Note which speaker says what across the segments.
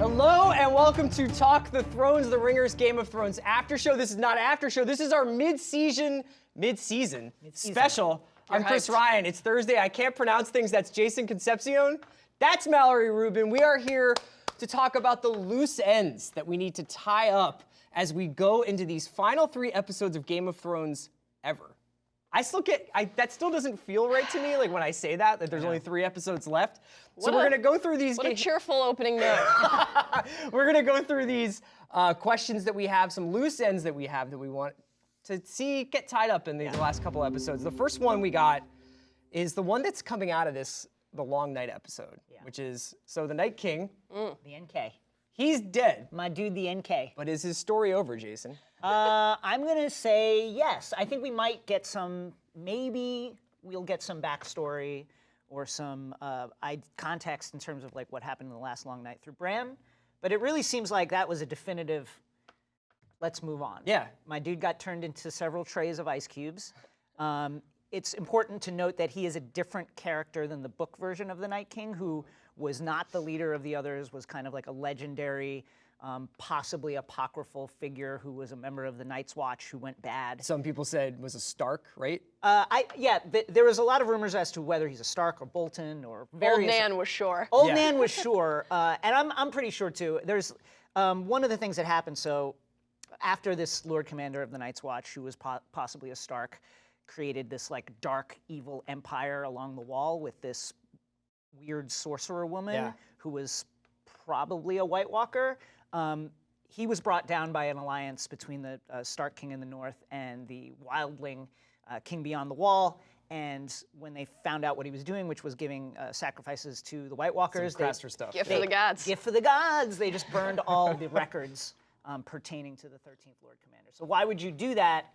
Speaker 1: Hello and welcome to Talk the Thrones, the Ringers Game of Thrones after show. This is not after show. This is our mid-season special. I'm Chris Ryan. It's Thursday. I can't pronounce things. That's Jason Concepcion. That's Mallory Rubin. We are here to talk about the loose ends that we need to tie up as we go into these final 3 episodes of Game of Thrones ever. That still doesn't feel right to me, like when I say that there's only 3 episodes left. So we're gonna go through these.
Speaker 2: What a cheerful opening note.
Speaker 1: We're gonna go through these questions that we have, some loose ends that we have that we want to see get tied up in the last couple episodes. The first one we got is the one that's coming out of the Long Night episode, which is, so the Night King.
Speaker 3: The NK.
Speaker 1: He's dead.
Speaker 3: My dude, the NK.
Speaker 1: But is his story over, Jason?
Speaker 3: I'm gonna say yes. I think we might get maybe we'll get some backstory or some context in terms of like what happened in the last long night through Bran. But it really seems like that was a definitive, let's move on.
Speaker 1: Yeah.
Speaker 3: My dude got turned into several trays of ice cubes. It's important to note that he is a different character than the book version of the Night King, who was not the leader of the others, was kind of like a legendary, possibly apocryphal figure who was a member of the Night's Watch who went bad.
Speaker 1: Some people said was a Stark, right?
Speaker 3: There was a lot of rumors as to whether he's a Stark or Bolton or various.
Speaker 2: Old Nan was sure.
Speaker 3: Old Nan was sure, and I'm pretty sure too. There's one of the things that happened. So after this Lord Commander of the Night's Watch, who was possibly a Stark, created this like dark evil empire along the wall with this weird sorcerer woman who was probably a White Walker. He was brought down by an alliance between the Stark King in the north and the wildling King Beyond the Wall. And when they found out what he was doing, which was giving sacrifices to the White Walkers,
Speaker 1: stuff.
Speaker 2: Gift for the gods.
Speaker 3: Gift for the gods. They just burned all the records pertaining to the 13th Lord Commander. So why would you do that?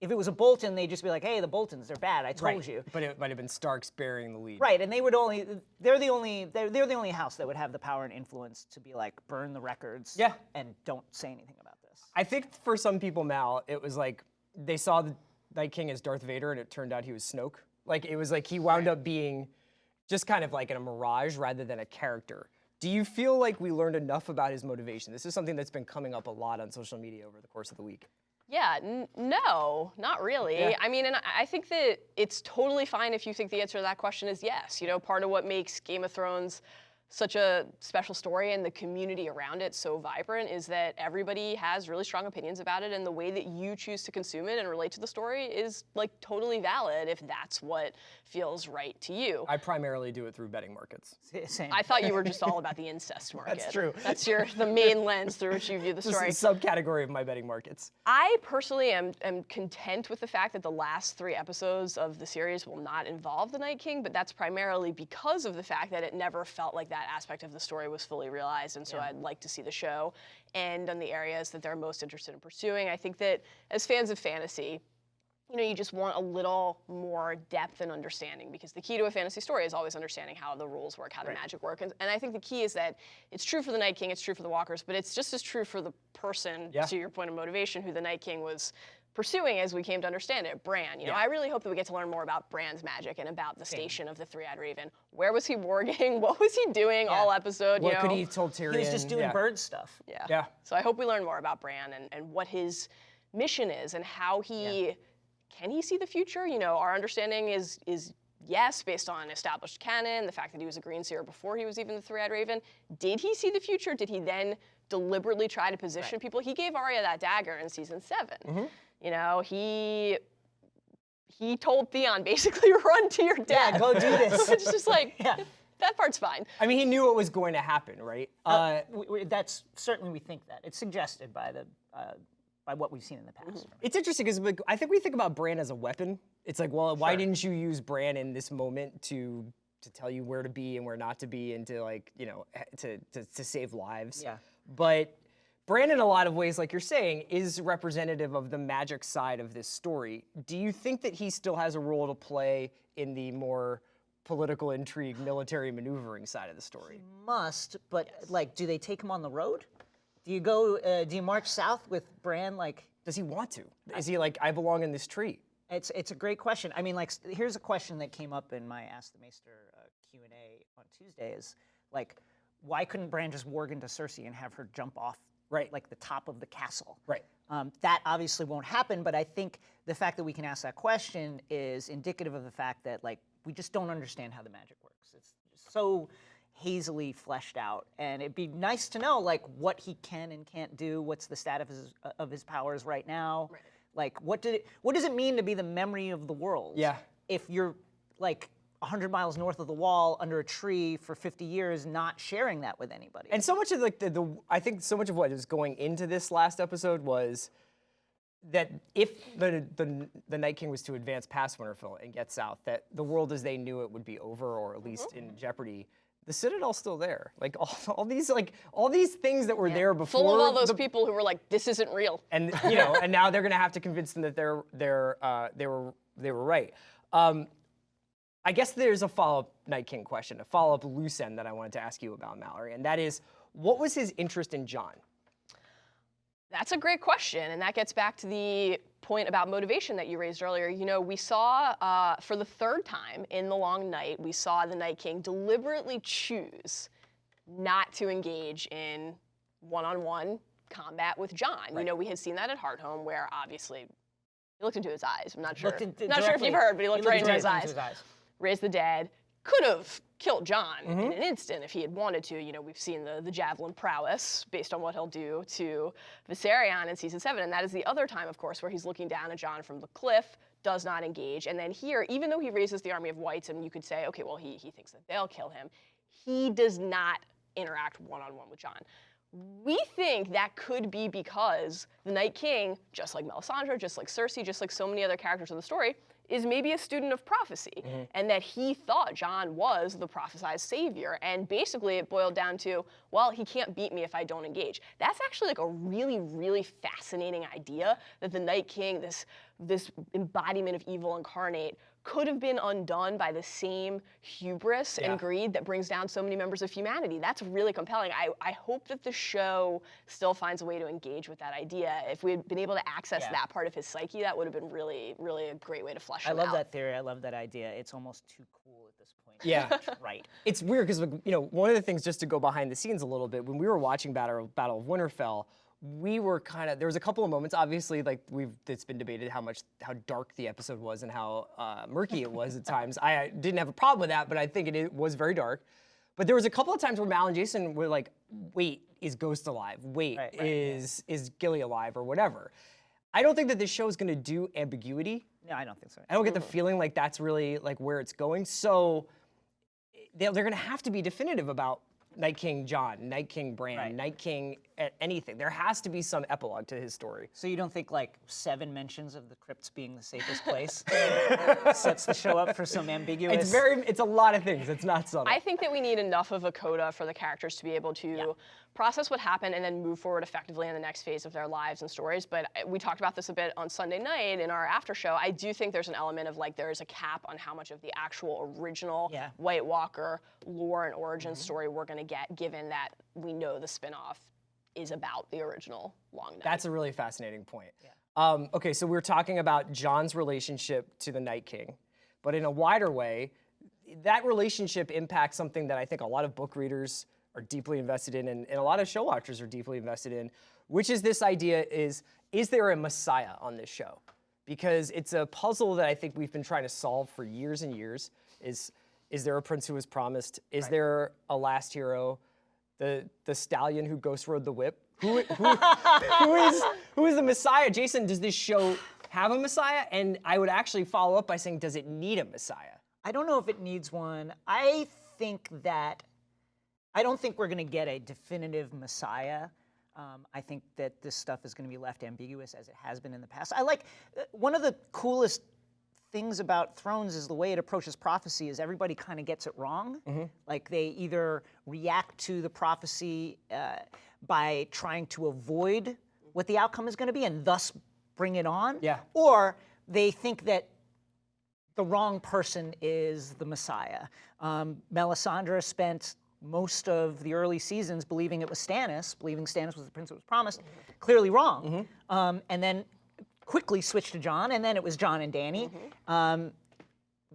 Speaker 3: If it was a Bolton, they'd just be like, hey, the Boltons, they're bad, I told you.
Speaker 1: But it might have been Starks bearing the lead.
Speaker 3: Right, and they're the only house that would have the power and influence to be like, burn the records and don't say anything about this.
Speaker 1: I think for some people, Mal, it was like, they saw the Night King as Darth Vader and it turned out he was Snoke. Like, it was like he wound up being just kind of like in a mirage rather than a character. Do you feel like we learned enough about his motivation? This is something that's been coming up a lot on social media over the course of the week.
Speaker 2: Yeah, no, not really.
Speaker 1: Yeah.
Speaker 2: I mean, and I think that it's totally fine if you think the answer to that question is yes. You know, part of what makes Game of Thrones such a special story and the community around it so vibrant is that everybody has really strong opinions about it, and the way that you choose to consume it and relate to the story is like totally valid if that's what feels right to you.
Speaker 1: I primarily do it through betting markets.
Speaker 3: Same.
Speaker 2: I thought you were just all about the incest market.
Speaker 1: That's true.
Speaker 2: That's the main lens through which you view the story.
Speaker 1: This is a subcategory of my betting markets.
Speaker 2: I personally am content with the fact that the last 3 episodes of the series will not involve the Night King, but that's primarily because of the fact that it never felt like that aspect of the story was fully realized, and so I'd like to see the show end on the areas that they're most interested in pursuing. I think that as fans of fantasy, you know, you just want a little more depth and understanding, because the key to a fantasy story is always understanding how the rules work, how the magic works. And I think the key is that it's true for the Night King, it's true for the Walkers, but it's just as true for the person, to your point of motivation, who the Night King was pursuing as we came to understand it, Bran. You know, I really hope that we get to learn more about Bran's magic and about the station of the Three-Eyed Raven. Where was he warging? What was he doing all episode?
Speaker 1: What
Speaker 2: you know?
Speaker 1: could he have told Tyrion?
Speaker 3: He was just doing bird stuff.
Speaker 2: Yeah. So I hope we learn more about Bran and what his mission is and how he can he see the future? You know, our understanding is yes, based on established canon, the fact that he was a Green Seer before he was even the Three-Eyed Raven. Did he see the future? Did he then deliberately try to position people? He gave Arya that dagger in season 7. You know, he told Theon basically, run to your death.
Speaker 3: Yeah, go do this.
Speaker 2: It's just like, that part's fine.
Speaker 1: I mean, he knew what was going to happen, right?
Speaker 3: That's certainly, we think that. It's suggested by what we've seen in the past.
Speaker 1: It's interesting because I think we think about Bran as a weapon. It's like, well, why didn't you use Bran in this moment to tell you where to be and where not to be, and to, like, you know, to save lives?
Speaker 3: Yeah.
Speaker 1: But Bran, in a lot of ways, like you're saying, is representative of the magic side of this story. Do you think that he still has a role to play in the more political intrigue, military maneuvering side of the story?
Speaker 3: He must, but like, do they take him on the road? Do you go? Do you march south with Bran? Like,
Speaker 1: does he want to? Is he like, I belong in this tree?
Speaker 3: It's a great question. I mean, like, here's a question that came up in my Ask the Maester Q&A on Tuesday: is like, why couldn't Bran just warg into Cersei and have her jump off like the top of the castle?
Speaker 1: Right.
Speaker 3: That obviously won't happen, but I think the fact that we can ask that question is indicative of the fact that like we just don't understand how the magic works. It's so hazily fleshed out, and it'd be nice to know like what he can and can't do. What's the status of his powers right now? Right. Like what does it mean to be the memory of the world?
Speaker 1: Yeah.
Speaker 3: If you're like 100 miles north of the wall under a tree for 50 years, not sharing that with anybody.
Speaker 1: And so much of like I think so much of what is going into this last episode was that if the Night King was to advance past Winterfell and get south, that the world as they knew it would be over, or at least in jeopardy. The Citadel's still there. Like all these things that were there before.
Speaker 2: Full of all those people who were like, this isn't real.
Speaker 1: And and now they're gonna have to convince them that they were right. I guess there's a follow-up Night King question, a follow-up loose end that I wanted to ask you about, Mallory, and that is, what was his interest in Jon?
Speaker 2: That's a great question, and that gets back to the point about motivation that you raised earlier. You know, we saw, for the third time in The Long Night, we saw the Night King deliberately choose not to engage in one-on-one combat with Jon. Right. You know, we had seen that at Hardhome, where obviously he looked into his eyes. I'm not sure. Not sure if you've heard, but he looked right into his eyes. Raised the dead. Could have killed Jon in an instant if he had wanted to. You know, we've seen the javelin prowess based on what he'll do to Viserion in season 7, and that is the other time, of course, where he's looking down at Jon from the cliff, does not engage, and then here, even though he raises the army of whites, and you could say, okay, well, he thinks that they'll kill him, he does not interact one-on-one with Jon. We think that could be because the Night King, just like Melisandre, just like Cersei, just like so many other characters in the story, is maybe a student of prophecy, and that he thought Jon was the prophesized savior, and basically it boiled down to, well, he can't beat me if I don't engage. That's actually like a really, really fascinating idea, that the Night King, this embodiment of evil incarnate, could have been undone by the same hubris and greed that brings down so many members of humanity. That's really compelling. I hope that the show still finds a way to engage with that idea. If we had been able to access that part of his psyche, that would have been really, really a great way to flesh him out.
Speaker 3: I love that theory. I love that idea. It's almost too cool at this point.
Speaker 1: Yeah.
Speaker 3: Right.
Speaker 1: It's weird because, one of the things, just to go behind the scenes a little bit, when we were watching Battle of Winterfell, we were there was a couple of moments, obviously, like it's been debated how dark the episode was and how murky it was at times. I didn't have a problem with that, but I think it was very dark. But there was a couple of times where Mal and Jason were like, wait, is Ghost alive? Wait, is Gilly alive, or whatever. I don't think that this show is gonna do ambiguity.
Speaker 3: No, I don't think so.
Speaker 1: I don't get the feeling like that's really like where it's going. So they're gonna have to be definitive about Night King Jon, Night King Bran, Night King anything. There has to be some epilogue to his story.
Speaker 3: So you don't think like 7 mentions of the crypts being the safest place sets the show up for some ambiguous?
Speaker 1: It's a lot of things. It's not subtle.
Speaker 2: I think that we need enough of a coda for the characters to be able to process what happened and then move forward effectively in the next phase of their lives and stories. But we talked about this a bit on Sunday night in our after show. I do think there's an element of like there's a cap on how much of the actual original White Walker lore and origin story we're going to get, given that we know the spinoff is about the original Long Night.
Speaker 1: That's a really fascinating point. Yeah. Okay, so we're talking about Jon's relationship to the Night King, but in a wider way, that relationship impacts something that I think a lot of book readers are deeply invested in, and a lot of show watchers are deeply invested in, which is this idea is there a Messiah on this show? Because it's a puzzle that I think we've been trying to solve for years and years. Is there a prince who was promised? Is there a last hero? The stallion who ghost rode the whip? Who is the Messiah? Jason, does this show have a Messiah? And I would actually follow up by saying, does it need a Messiah?
Speaker 3: I don't know if it needs one. I don't think we're going to get a definitive Messiah. I think that this stuff is going to be left ambiguous as it has been in the past. I like one of the coolest things about Thrones is the way it approaches prophecy is everybody kind of gets it wrong. Like they either react to the prophecy by trying to avoid what the outcome is going to be and thus bring it on, or they think that the wrong person is the Messiah. Melisandre spent most of the early seasons believing it was Stannis, believing Stannis was the prince that was promised, clearly wrong, and then quickly switched to Jon, and then it was Jon and Dany.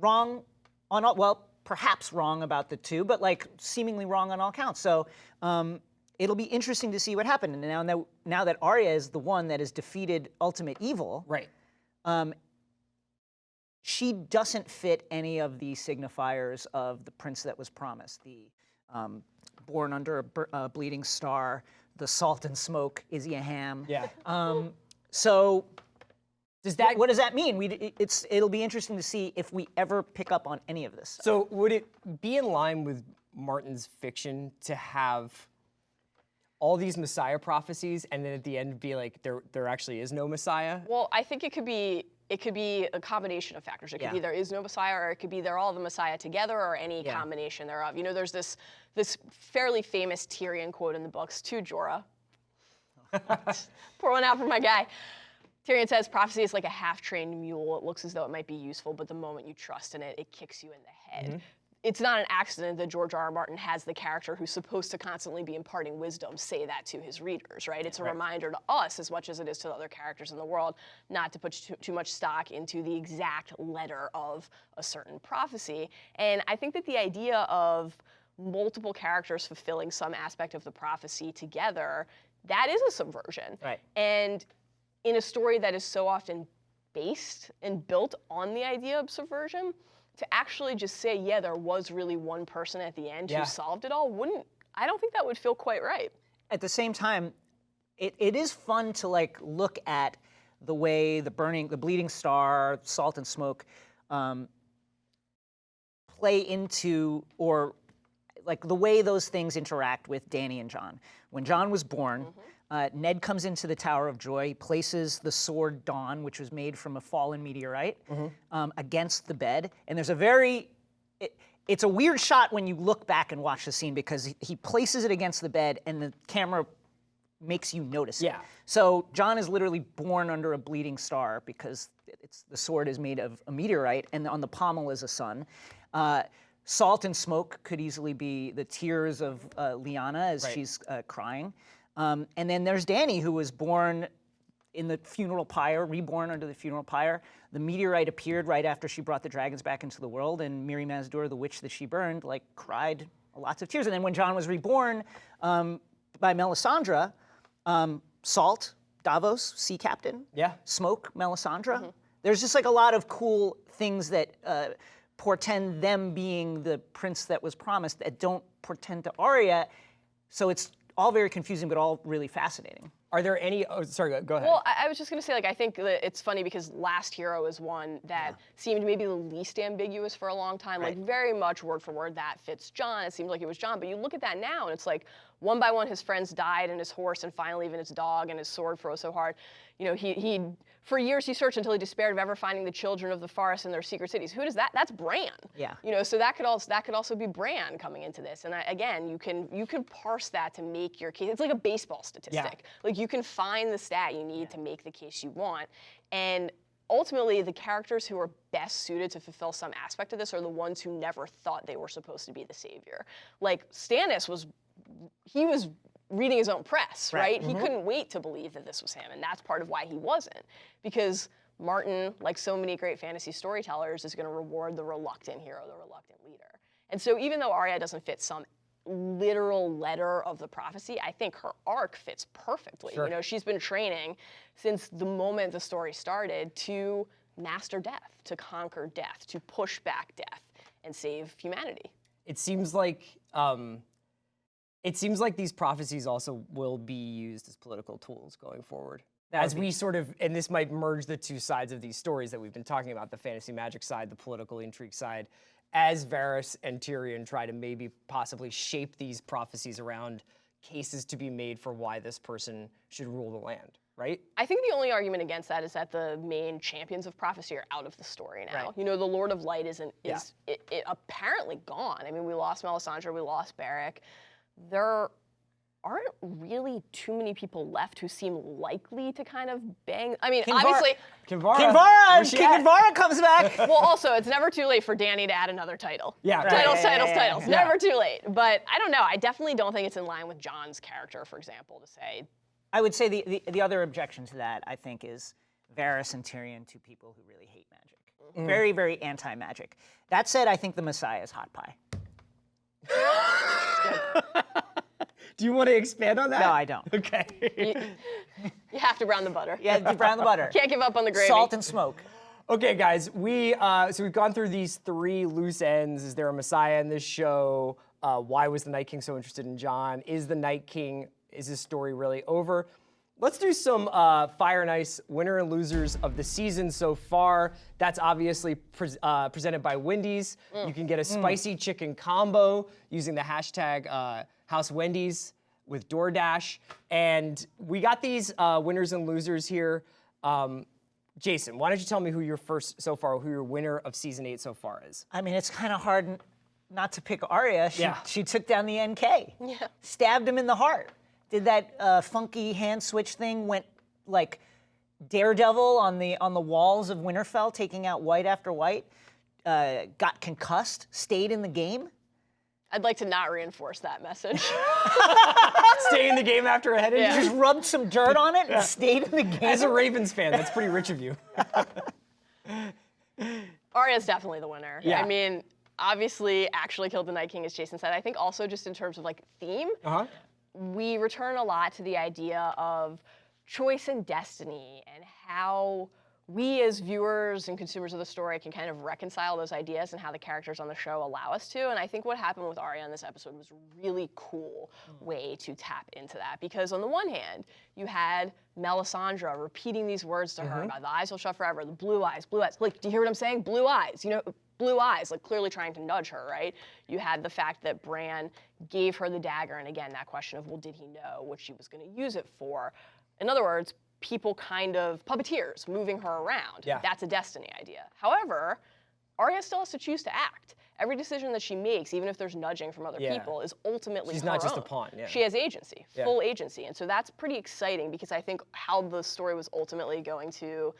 Speaker 3: Wrong on all, well, perhaps wrong about the two, but like seemingly wrong on all counts. So it'll be interesting to see what happened. And now that Arya is the one that has defeated ultimate evil,
Speaker 1: Right.
Speaker 3: She doesn't fit any of the signifiers of the prince that was promised. The born under a bleeding star, the salt and smoke, is he a ham?
Speaker 1: Yeah.
Speaker 3: So
Speaker 1: Does that?
Speaker 3: what does that mean? It'll be interesting to see if we ever pick up on any of this.
Speaker 1: So would it be in line with Martin's fiction to have all these Messiah prophecies and then at the end be like there actually is no Messiah?
Speaker 2: Well, I think it could be a combination of factors. It could be there is no Messiah, or it could be they're all the Messiah together, or any combination thereof. You know, there's this fairly famous Tyrion quote in the books to Jorah. Pour one out for my guy. Tyrion says, prophecy is like a half-trained mule. It looks as though it might be useful, but the moment you trust in it, it kicks you in the head. It's not an accident that George R.R. Martin has the character who's supposed to constantly be imparting wisdom say that to his readers, right? It's a reminder to us as much as it is to the other characters in the world not to put too much stock into the exact letter of a certain prophecy. And I think that the idea of multiple characters fulfilling some aspect of the prophecy together, that is a subversion.
Speaker 3: Right.
Speaker 2: And in a story that is so often based and built on the idea of subversion, to actually just say, yeah, there was really one person at the end who solved it all, I don't think that would feel quite right.
Speaker 3: At the same time, it is fun to like look at the way the bleeding star, salt and smoke play into, or like the way those things interact with Dany and Jon. When Jon was born, Ned comes into the Tower of Joy, he places the sword Dawn, which was made from a fallen meteorite, against the bed. And there's it's a weird shot when you look back and watch the scene because he places it against the bed and the camera makes you notice it. So Jon is literally born under a bleeding star because the sword is made of a meteorite, and on the pommel is a sun. Salt and smoke could easily be the tears of Lyanna as she's crying. And then there's Dany, who was born in the funeral pyre, reborn under the funeral pyre. The meteorite appeared right after she brought the dragons back into the world, and Mirri Maz Duur, the witch that she burned, like cried lots of tears. And then when Jon was reborn by Melisandre, Salt, Davos, sea captain, Smoke, Melisandre. There's just like a lot of cool things that portend them being the prince that was promised that don't portend to Arya. So it's all very confusing, but all really fascinating.
Speaker 1: Are there any? Oh, sorry. Go ahead.
Speaker 2: Well, I was just going to say, like, I think that it's funny because Last Hero is one that seemed maybe the least ambiguous for a long time. Like, very much word for word that fits Jon. It seemed like it was Jon. But you look at that now, and it's like one by one his friends died, and his horse, and finally even his dog, and his sword froze so hard. You know, he for years he searched until he despaired of ever finding the children of the forest in their secret cities. Who does that? That's Bran.
Speaker 3: Yeah.
Speaker 2: You know, so that could also be Bran coming into this. And again, you can parse that to make your case. It's like a baseball statistic. Like you can find the stat you need to make the case you want. And ultimately, the characters who are best suited to fulfill some aspect of this are the ones who never thought they were supposed to be the savior. Like Stannis was reading his own press, right? He couldn't wait to believe that this was him, and that's part of why he wasn't. Because Martin, like so many great fantasy storytellers, is going to reward the reluctant hero, the reluctant leader. And so even though Arya doesn't fit some literal letter of the prophecy, I think her arc fits perfectly. You know, she's been training since the moment the story started to master death, to conquer death, to push back death, and save humanity.
Speaker 1: It seems like these prophecies also will be used as political tools going forward. As we sort of, and this might merge the two sides of these stories that we've been talking about, the fantasy magic side, the political intrigue side, as Varys and Tyrion try to maybe possibly shape these prophecies around cases to be made for why this person should rule the land, right?
Speaker 2: I think the only argument against that is that the main champions of prophecy are out of the story now. You know, the Lord of Light is apparently gone. I mean, we lost Melisandre, we lost Beric. There aren't really too many people left who seem likely to kind of bang. I mean, obviously,
Speaker 3: Kinvara comes back.
Speaker 2: Well, also, it's never too late for Dany to add another title. Titles. Never too late. But I don't know. I definitely don't think it's in line with Jon's character, for example, to say.
Speaker 3: I would say the other objection to that, I think, is Varys and Tyrion, two people who really hate magic. Very, very anti-magic. That said, I think the Messiah is hot pie.
Speaker 1: Do you want to expand on that?
Speaker 3: No, I don't.
Speaker 1: Okay.
Speaker 2: You have to brown the butter.
Speaker 3: Yeah, you brown the butter.
Speaker 2: Can't give up on the gravy.
Speaker 3: Salt and smoke.
Speaker 1: Okay, guys, so we've gone through these 3 loose ends. Is there a Messiah in this show? Why was the Night King so interested in Jon? Is the Night King, is his story really over? Let's do some Fire and Ice winner and losers of the season so far. That's obviously presented by Wendy's. You can get a spicy chicken combo using the hashtag House Wendy's with DoorDash. And we got these winners and losers here. Jason, why don't you tell me who your winner of season 8 so far is?
Speaker 3: I mean, it's kind of hard not to pick Arya. She took down the NK.
Speaker 2: Yeah.
Speaker 3: Stabbed him in the heart. Did that funky hand switch thing, went like Daredevil on the walls of Winterfell, taking out white after white, got concussed, stayed in the game.
Speaker 2: I'd like to not reinforce that message.
Speaker 1: Stay in the game after a head injury?
Speaker 3: Just rubbed some dirt on it and stayed in the game.
Speaker 1: As a Ravens fan, that's pretty rich of you.
Speaker 2: Arya's definitely the winner.
Speaker 1: Yeah.
Speaker 2: I mean, obviously, actually killed the Night King, as Jason said. I think also just in terms of like theme, we return a lot to the idea of choice and destiny and how we as viewers and consumers of the story can kind of reconcile those ideas and how the characters on the show allow us to. And I think what happened with Arya in this episode was a really cool way to tap into that. Because on the one hand, you had Melisandre repeating these words to her about the eyes will shut forever, the blue eyes, blue eyes. Like, do you hear what I'm saying? Blue eyes, you know, blue eyes, like clearly trying to nudge her, right? You had the fact that Bran gave her the dagger, and again, that question of, well, did he know what she was gonna use it for? In other words, people kind of puppeteers moving her around.
Speaker 1: Yeah.
Speaker 2: That's a destiny idea. However, Arya still has to choose to act. Every decision that she makes, even if there's nudging from other people, is ultimately
Speaker 1: She's
Speaker 2: her
Speaker 1: not just
Speaker 2: own.
Speaker 1: a pawn, yeah.
Speaker 2: She has agency, full agency. And so that's pretty exciting because I think how the story was ultimately going to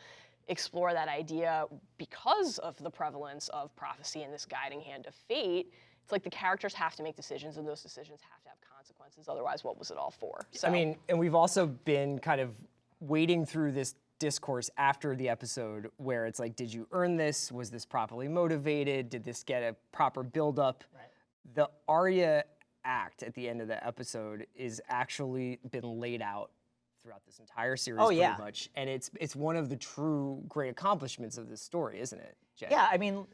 Speaker 2: explore that idea because of the prevalence of prophecy and this guiding hand of fate. It's like the characters have to make decisions and those decisions have to have consequences. Otherwise, what was it all for? So,
Speaker 1: I mean, and we've also been kind of wading through this discourse after the episode where it's like, did you earn this? Was this properly motivated? Did this get a proper build-up? Right. The Arya act at the end of the episode is actually been laid out throughout this entire series pretty much. And it's one of the true great accomplishments of this story, isn't it, Jay?
Speaker 3: Yeah, I mean,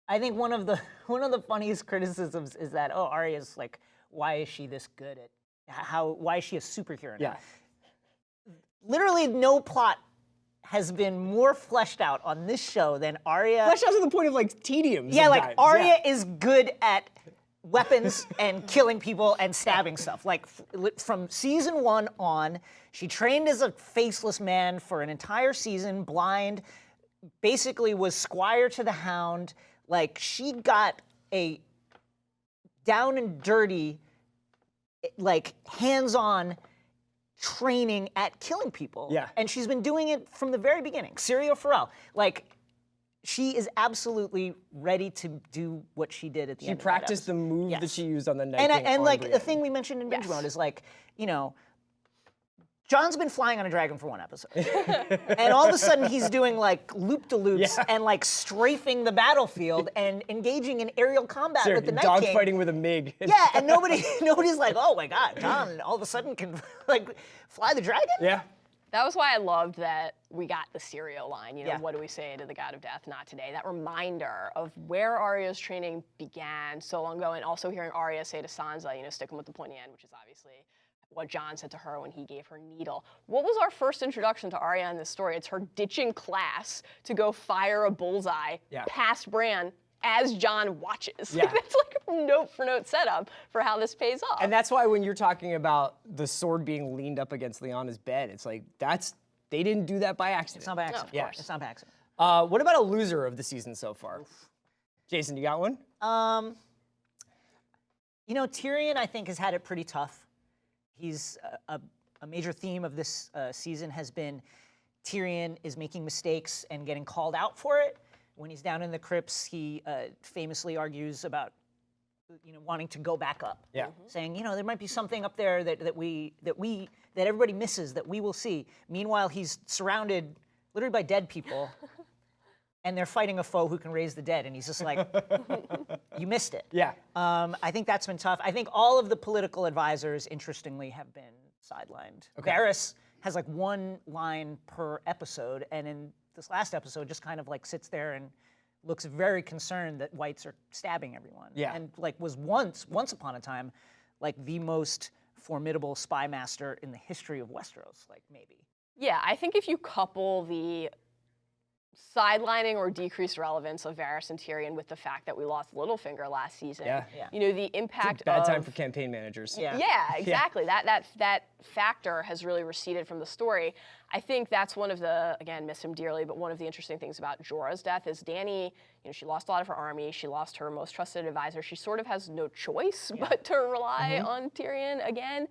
Speaker 3: I think one of the funniest criticisms is that, oh, Arya's like, why is she this good at why is she a superhero now?
Speaker 1: Yeah.
Speaker 3: Literally no plot has been more fleshed out on this show than Arya.
Speaker 1: Fleshed out to the point of like tedium.
Speaker 3: Yeah, like
Speaker 1: sometimes.
Speaker 3: Arya is good at weapons and killing people and stabbing stuff. Like from season 1 on, she trained as a faceless man for an entire season, blind, basically was squire to the Hound. Like she got a down and dirty, like hands-on training at killing people.
Speaker 1: Yeah.
Speaker 3: And she's been doing it from the very beginning. Syrio Forel, like, she is absolutely ready to do what she did at the end of that episode.
Speaker 1: She practiced the move that she used on the Night King.
Speaker 3: And like, the
Speaker 1: Brienne.
Speaker 3: thing we mentioned in Binge Mode is like, you know, Jon's been flying on a dragon for 1 episode. And all of a sudden he's doing like loop-de-loops and like strafing the battlefield and engaging in aerial combat with the Night King.
Speaker 1: Dogfighting with a MiG.
Speaker 3: Yeah, and nobody's like, oh my God, Jon all of a sudden can like fly the dragon?
Speaker 1: Yeah.
Speaker 2: that was why I loved that we got the Syrio line, you know,
Speaker 3: Yeah.
Speaker 2: what do we say to the God of Death, not today? That reminder of where Arya's training began so long ago, and also hearing Arya say to Sansa, you know, stick him with the pointy end, which is obviously what Jon said to her when he gave her needle. What was our first introduction to Arya in this story? It's her ditching class to go fire a bullseye past Bran as Jon watches.
Speaker 1: Yeah.
Speaker 2: Like, that's like a note-for-note setup for how this pays off.
Speaker 1: And that's why when you're talking about the sword being leaned up against Lyanna's bed, it's like, they didn't do that by accident.
Speaker 3: It's not by accident.
Speaker 2: of course.
Speaker 3: It's not by accident.
Speaker 1: What about a loser of the season so far? Jason, you got one?
Speaker 3: You know, Tyrion, I think, has had it pretty tough. He's a major theme of this season has been Tyrion is making mistakes and getting called out for it. When he's down in the crypts, he famously argues about, you know, wanting to go back up.
Speaker 1: Yeah.
Speaker 3: Saying, you know, there might be something up there that everybody misses that we will see. Meanwhile, he's surrounded literally by dead people. and they're fighting a foe who can raise the dead, and he's just like, you missed it.
Speaker 1: Yeah.
Speaker 3: I think that's been tough. I think all of the political advisors, interestingly, have been sidelined.
Speaker 1: Okay.
Speaker 3: Varys has like one line per episode, and in this last episode just kind of like sits there and looks very concerned that whites are stabbing everyone.
Speaker 1: Yeah.
Speaker 3: And like was once upon a time, like the most formidable spy master in the history of Westeros, like maybe.
Speaker 2: Yeah, I think if you couple the sidelining or decreased relevance of Varys and Tyrion with the fact that we lost Littlefinger last season, you know, the impact
Speaker 1: Bad
Speaker 2: of
Speaker 1: time for campaign managers.
Speaker 3: Yeah.
Speaker 2: Yeah, exactly. That factor has really receded from the story. I think that's one of the, again, miss him dearly, but one of the interesting things about Jorah's death is Dany, you know, she lost a lot of her army, she lost her most trusted advisor, she sort of has no choice but to rely on Tyrion again.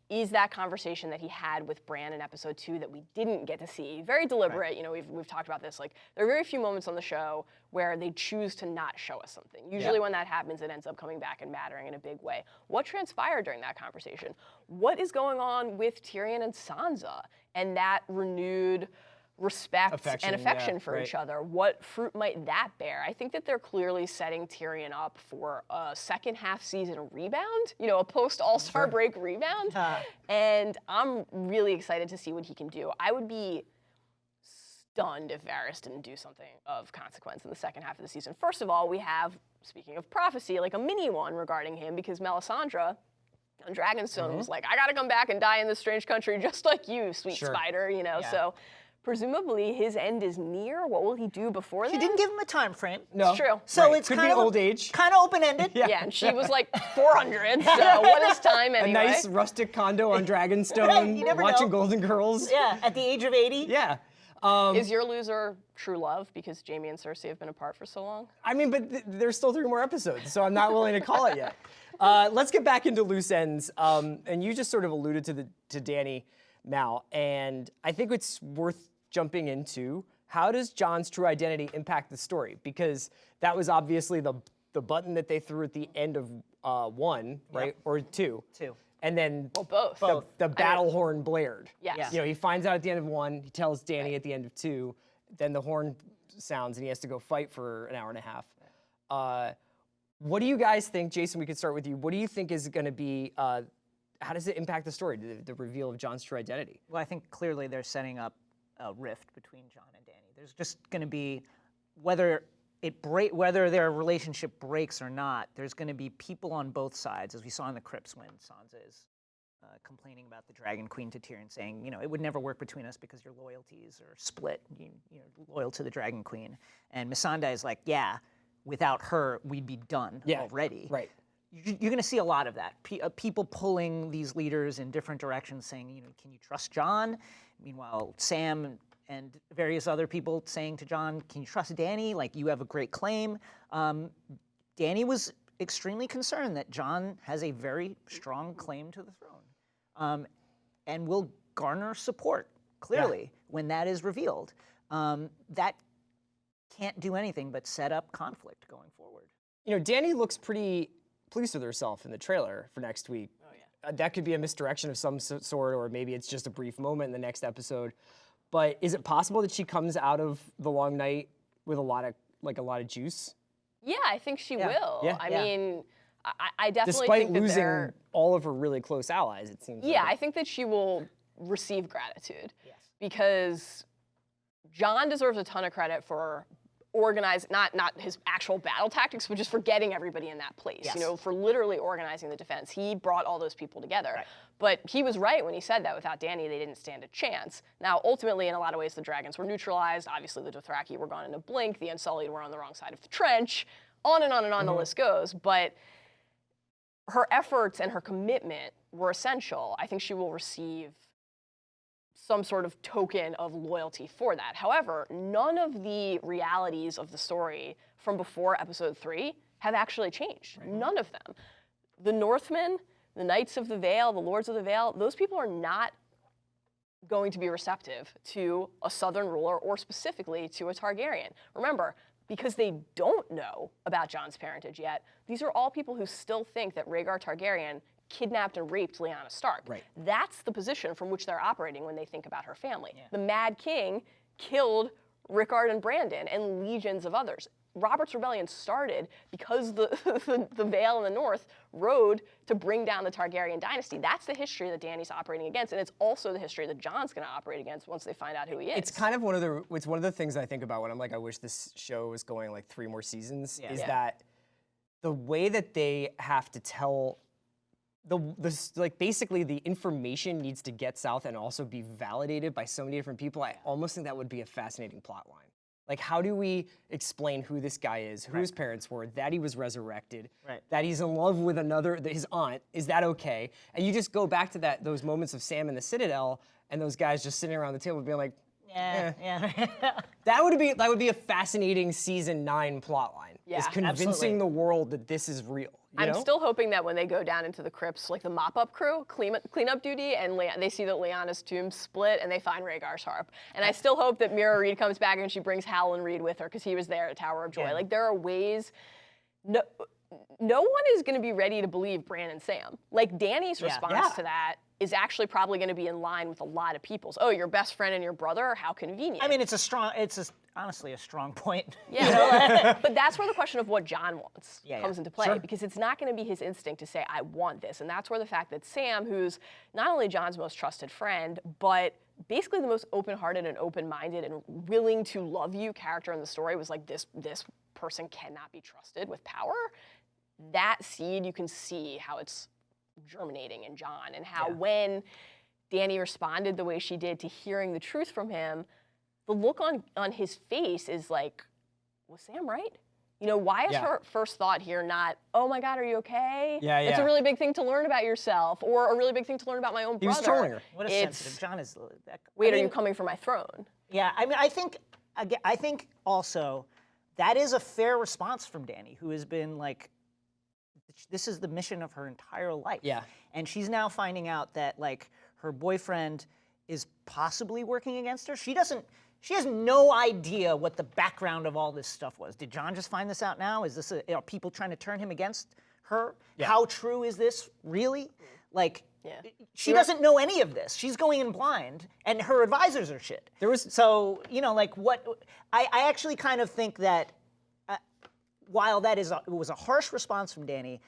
Speaker 2: Is that conversation that he had with Bran in episode 2 that we didn't get to see. Very deliberate, you know, we've talked about this, like, there are very few moments on the show where they choose to not show us something. Usually when that happens, it ends up coming back and mattering in a big way. What transpired during that conversation? What is going on with Tyrion and Sansa and that renewed respect and affection for each other? What fruit might that bear? I think that they're clearly setting Tyrion up for a second half season rebound, you know, a post All-Star break rebound. And I'm really excited to see what he can do. I would be stunned if Varys didn't do something of consequence in the second half of the season. First of all, we have, speaking of prophecy, like a mini one regarding him, because Melisandre on Dragonstone was like, I gotta come back and die in this strange country just like you, sweet spider, you know, so presumably his end is near. What will he do before that?
Speaker 3: She didn't give him a time frame.
Speaker 1: No.
Speaker 2: It's true.
Speaker 3: So it's
Speaker 1: Could
Speaker 3: kind
Speaker 1: be
Speaker 3: of
Speaker 1: old age.
Speaker 3: kind of open-ended.
Speaker 2: Yeah, and she was like 400, so what is time
Speaker 1: A
Speaker 2: anyway?
Speaker 1: nice rustic condo on Dragonstone,
Speaker 3: You never
Speaker 1: watching
Speaker 3: know.
Speaker 1: Golden Girls.
Speaker 3: Yeah, at the age of 80.
Speaker 1: Yeah.
Speaker 2: Is your loser true love because Jaime and Cersei have been apart for so long?
Speaker 1: I mean, but there's still 3 more episodes, so I'm not willing to call it yet. Let's get back into loose ends. And you just sort of alluded to Dany, Mal, and I think it's worth jumping into how does Jon's true identity impact the story? Because that was obviously the button that they threw at the end of 1, right? Or 2.
Speaker 3: 2.
Speaker 1: And then
Speaker 2: Both.
Speaker 1: the battle horn blared.
Speaker 2: Yes.
Speaker 1: You know, he finds out at the end of 1, he tells Dany at the end of 2, then the horn sounds and he has to go fight for an hour and a half. What do you guys think, Jason, we could start with you. What do you think is gonna be, how does it impact the story, the reveal of Jon's true identity?
Speaker 3: Well, I think clearly they're setting up a rift between Jon and Dany. There's just going to be, whether their relationship breaks or not, there's going to be people on both sides, as we saw in the crypts when Sansa is complaining about the Dragon Queen to Tyrion, saying, you know, it would never work between us because your loyalties are split. You're loyal to the Dragon Queen. And Missandei is like, yeah, without her, we'd be done already.
Speaker 1: Right.
Speaker 3: You're going to see a lot of that. People pulling these leaders in different directions, saying, you know, can you trust Jon? Meanwhile, Sam and various other people saying to Jon, can you trust Dany? Like, you have a great claim. Dany was extremely concerned that Jon has a very strong claim to the throne and will garner support, clearly, when that is revealed. That can't do anything but set up conflict going forward.
Speaker 1: You know, Dany looks pretty pleased with herself in the trailer for next week. Oh, yeah. That could be a misdirection of some sort, or maybe it's just a brief moment in the next episode. But is it possible that she comes out of the long night with a lot of juice?
Speaker 2: Yeah, I think she will.
Speaker 1: Yeah.
Speaker 2: I mean, I definitely
Speaker 1: Despite
Speaker 2: think that
Speaker 1: losing all of her really close allies, it seems.
Speaker 2: Yeah,
Speaker 1: like
Speaker 2: I think that she will receive gratitude. Yes. Because Jon deserves a ton of credit for not his actual battle tactics, but just for getting everybody in that place, you know, for literally organizing the defense. He brought all those people together. Right. But he was right when he said that without Dany, they didn't stand a chance. Now, ultimately, in a lot of ways, the dragons were neutralized. Obviously, the Dothraki were gone in a blink. The Unsullied were on the wrong side of the trench. On and on and on the list goes. But her efforts and her commitment were essential. I think she will receive some sort of token of loyalty for that. However, none of the realities of the story from before episode 3 have actually changed. Right. None of them. The Northmen, the Knights of the Vale, the Lords of the Vale, those people are not going to be receptive to a Southern ruler or specifically to a Targaryen. Remember, because they don't know about Jon's parentage yet, these are all people who still think that Rhaegar Targaryen kidnapped and raped Lyanna Stark.
Speaker 1: Right.
Speaker 2: That's the position from which they're operating when they think about her family. Yeah. The Mad King killed Rickard and Brandon and legions of others. Robert's Rebellion started because the Vale in the North rode to bring down the Targaryen dynasty. That's the history that Dany's operating against, and it's also the history that Jon's going to operate against once they find out who he is.
Speaker 1: It's kind of one of the things I think about when I'm like, I wish this show was going like 3 more seasons, is that the way that they have to tell like basically the information needs to get south and also be validated by so many different people. I almost think that would be a fascinating plot line. Like, how do we explain who this guy is, who his parents were, that he was resurrected, that he's in love with his aunt? Is that okay? And you just go back to those moments of Sam in the Citadel and those guys just sitting around the table being like, that would be a fascinating season 9 plot line.
Speaker 2: Yeah,
Speaker 1: is convincing the world that this is real.
Speaker 2: I'm still hoping that when they go down into the crypts, like the mop-up crew, clean up duty, and they see that Lyanna's tomb split, and they find Rhaegar's harp. And I still hope that Mira Reed comes back and she brings Howland Reed with her, because he was there at Tower of Joy.
Speaker 3: Yeah.
Speaker 2: Like, there are ways. No one is going to be ready to believe Bran and Sam. Like, Dany's response to that is actually probably going to be in line with a lot of people's. Oh, your best friend and your brother? How convenient.
Speaker 3: I mean, honestly a strong point.
Speaker 2: Yeah, but that's where the question of what Jon wants comes into play,
Speaker 1: Sure.
Speaker 2: because it's not going to be his instinct to say, I want this. And that's where the fact that Sam, who's not only Jon's most trusted friend, but basically the most open-hearted and open-minded and willing to love you character in the story, was like, this person cannot be trusted with power. That seed, you can see how it's germinating in Jon, and how when Dany responded the way she did to hearing the truth from him, the look on his face is like, was Sam right? You know, why is her first thought here not, oh my God, are you okay?
Speaker 1: Yeah,
Speaker 2: It's a really big thing to learn about yourself, or a really big thing to learn about my own brother.
Speaker 1: He was trolling her.
Speaker 3: What a sensitive. Jon is.
Speaker 2: Wait, are you coming for my throne?
Speaker 3: Yeah, I mean, I think also that is a fair response from Dany, who has been like, this is the mission of her entire life.
Speaker 1: Yeah.
Speaker 3: And she's now finding out that like her boyfriend is possibly working against her. She has no idea what the background of all this stuff was. Did Jon just find this out now? Are people trying to turn him against her? Yeah. How true is this really? Like, she doesn't know any of this. She's going in blind, and her advisors are shit. So, you know, like what, I actually kind of think that while it was a harsh response from Dany,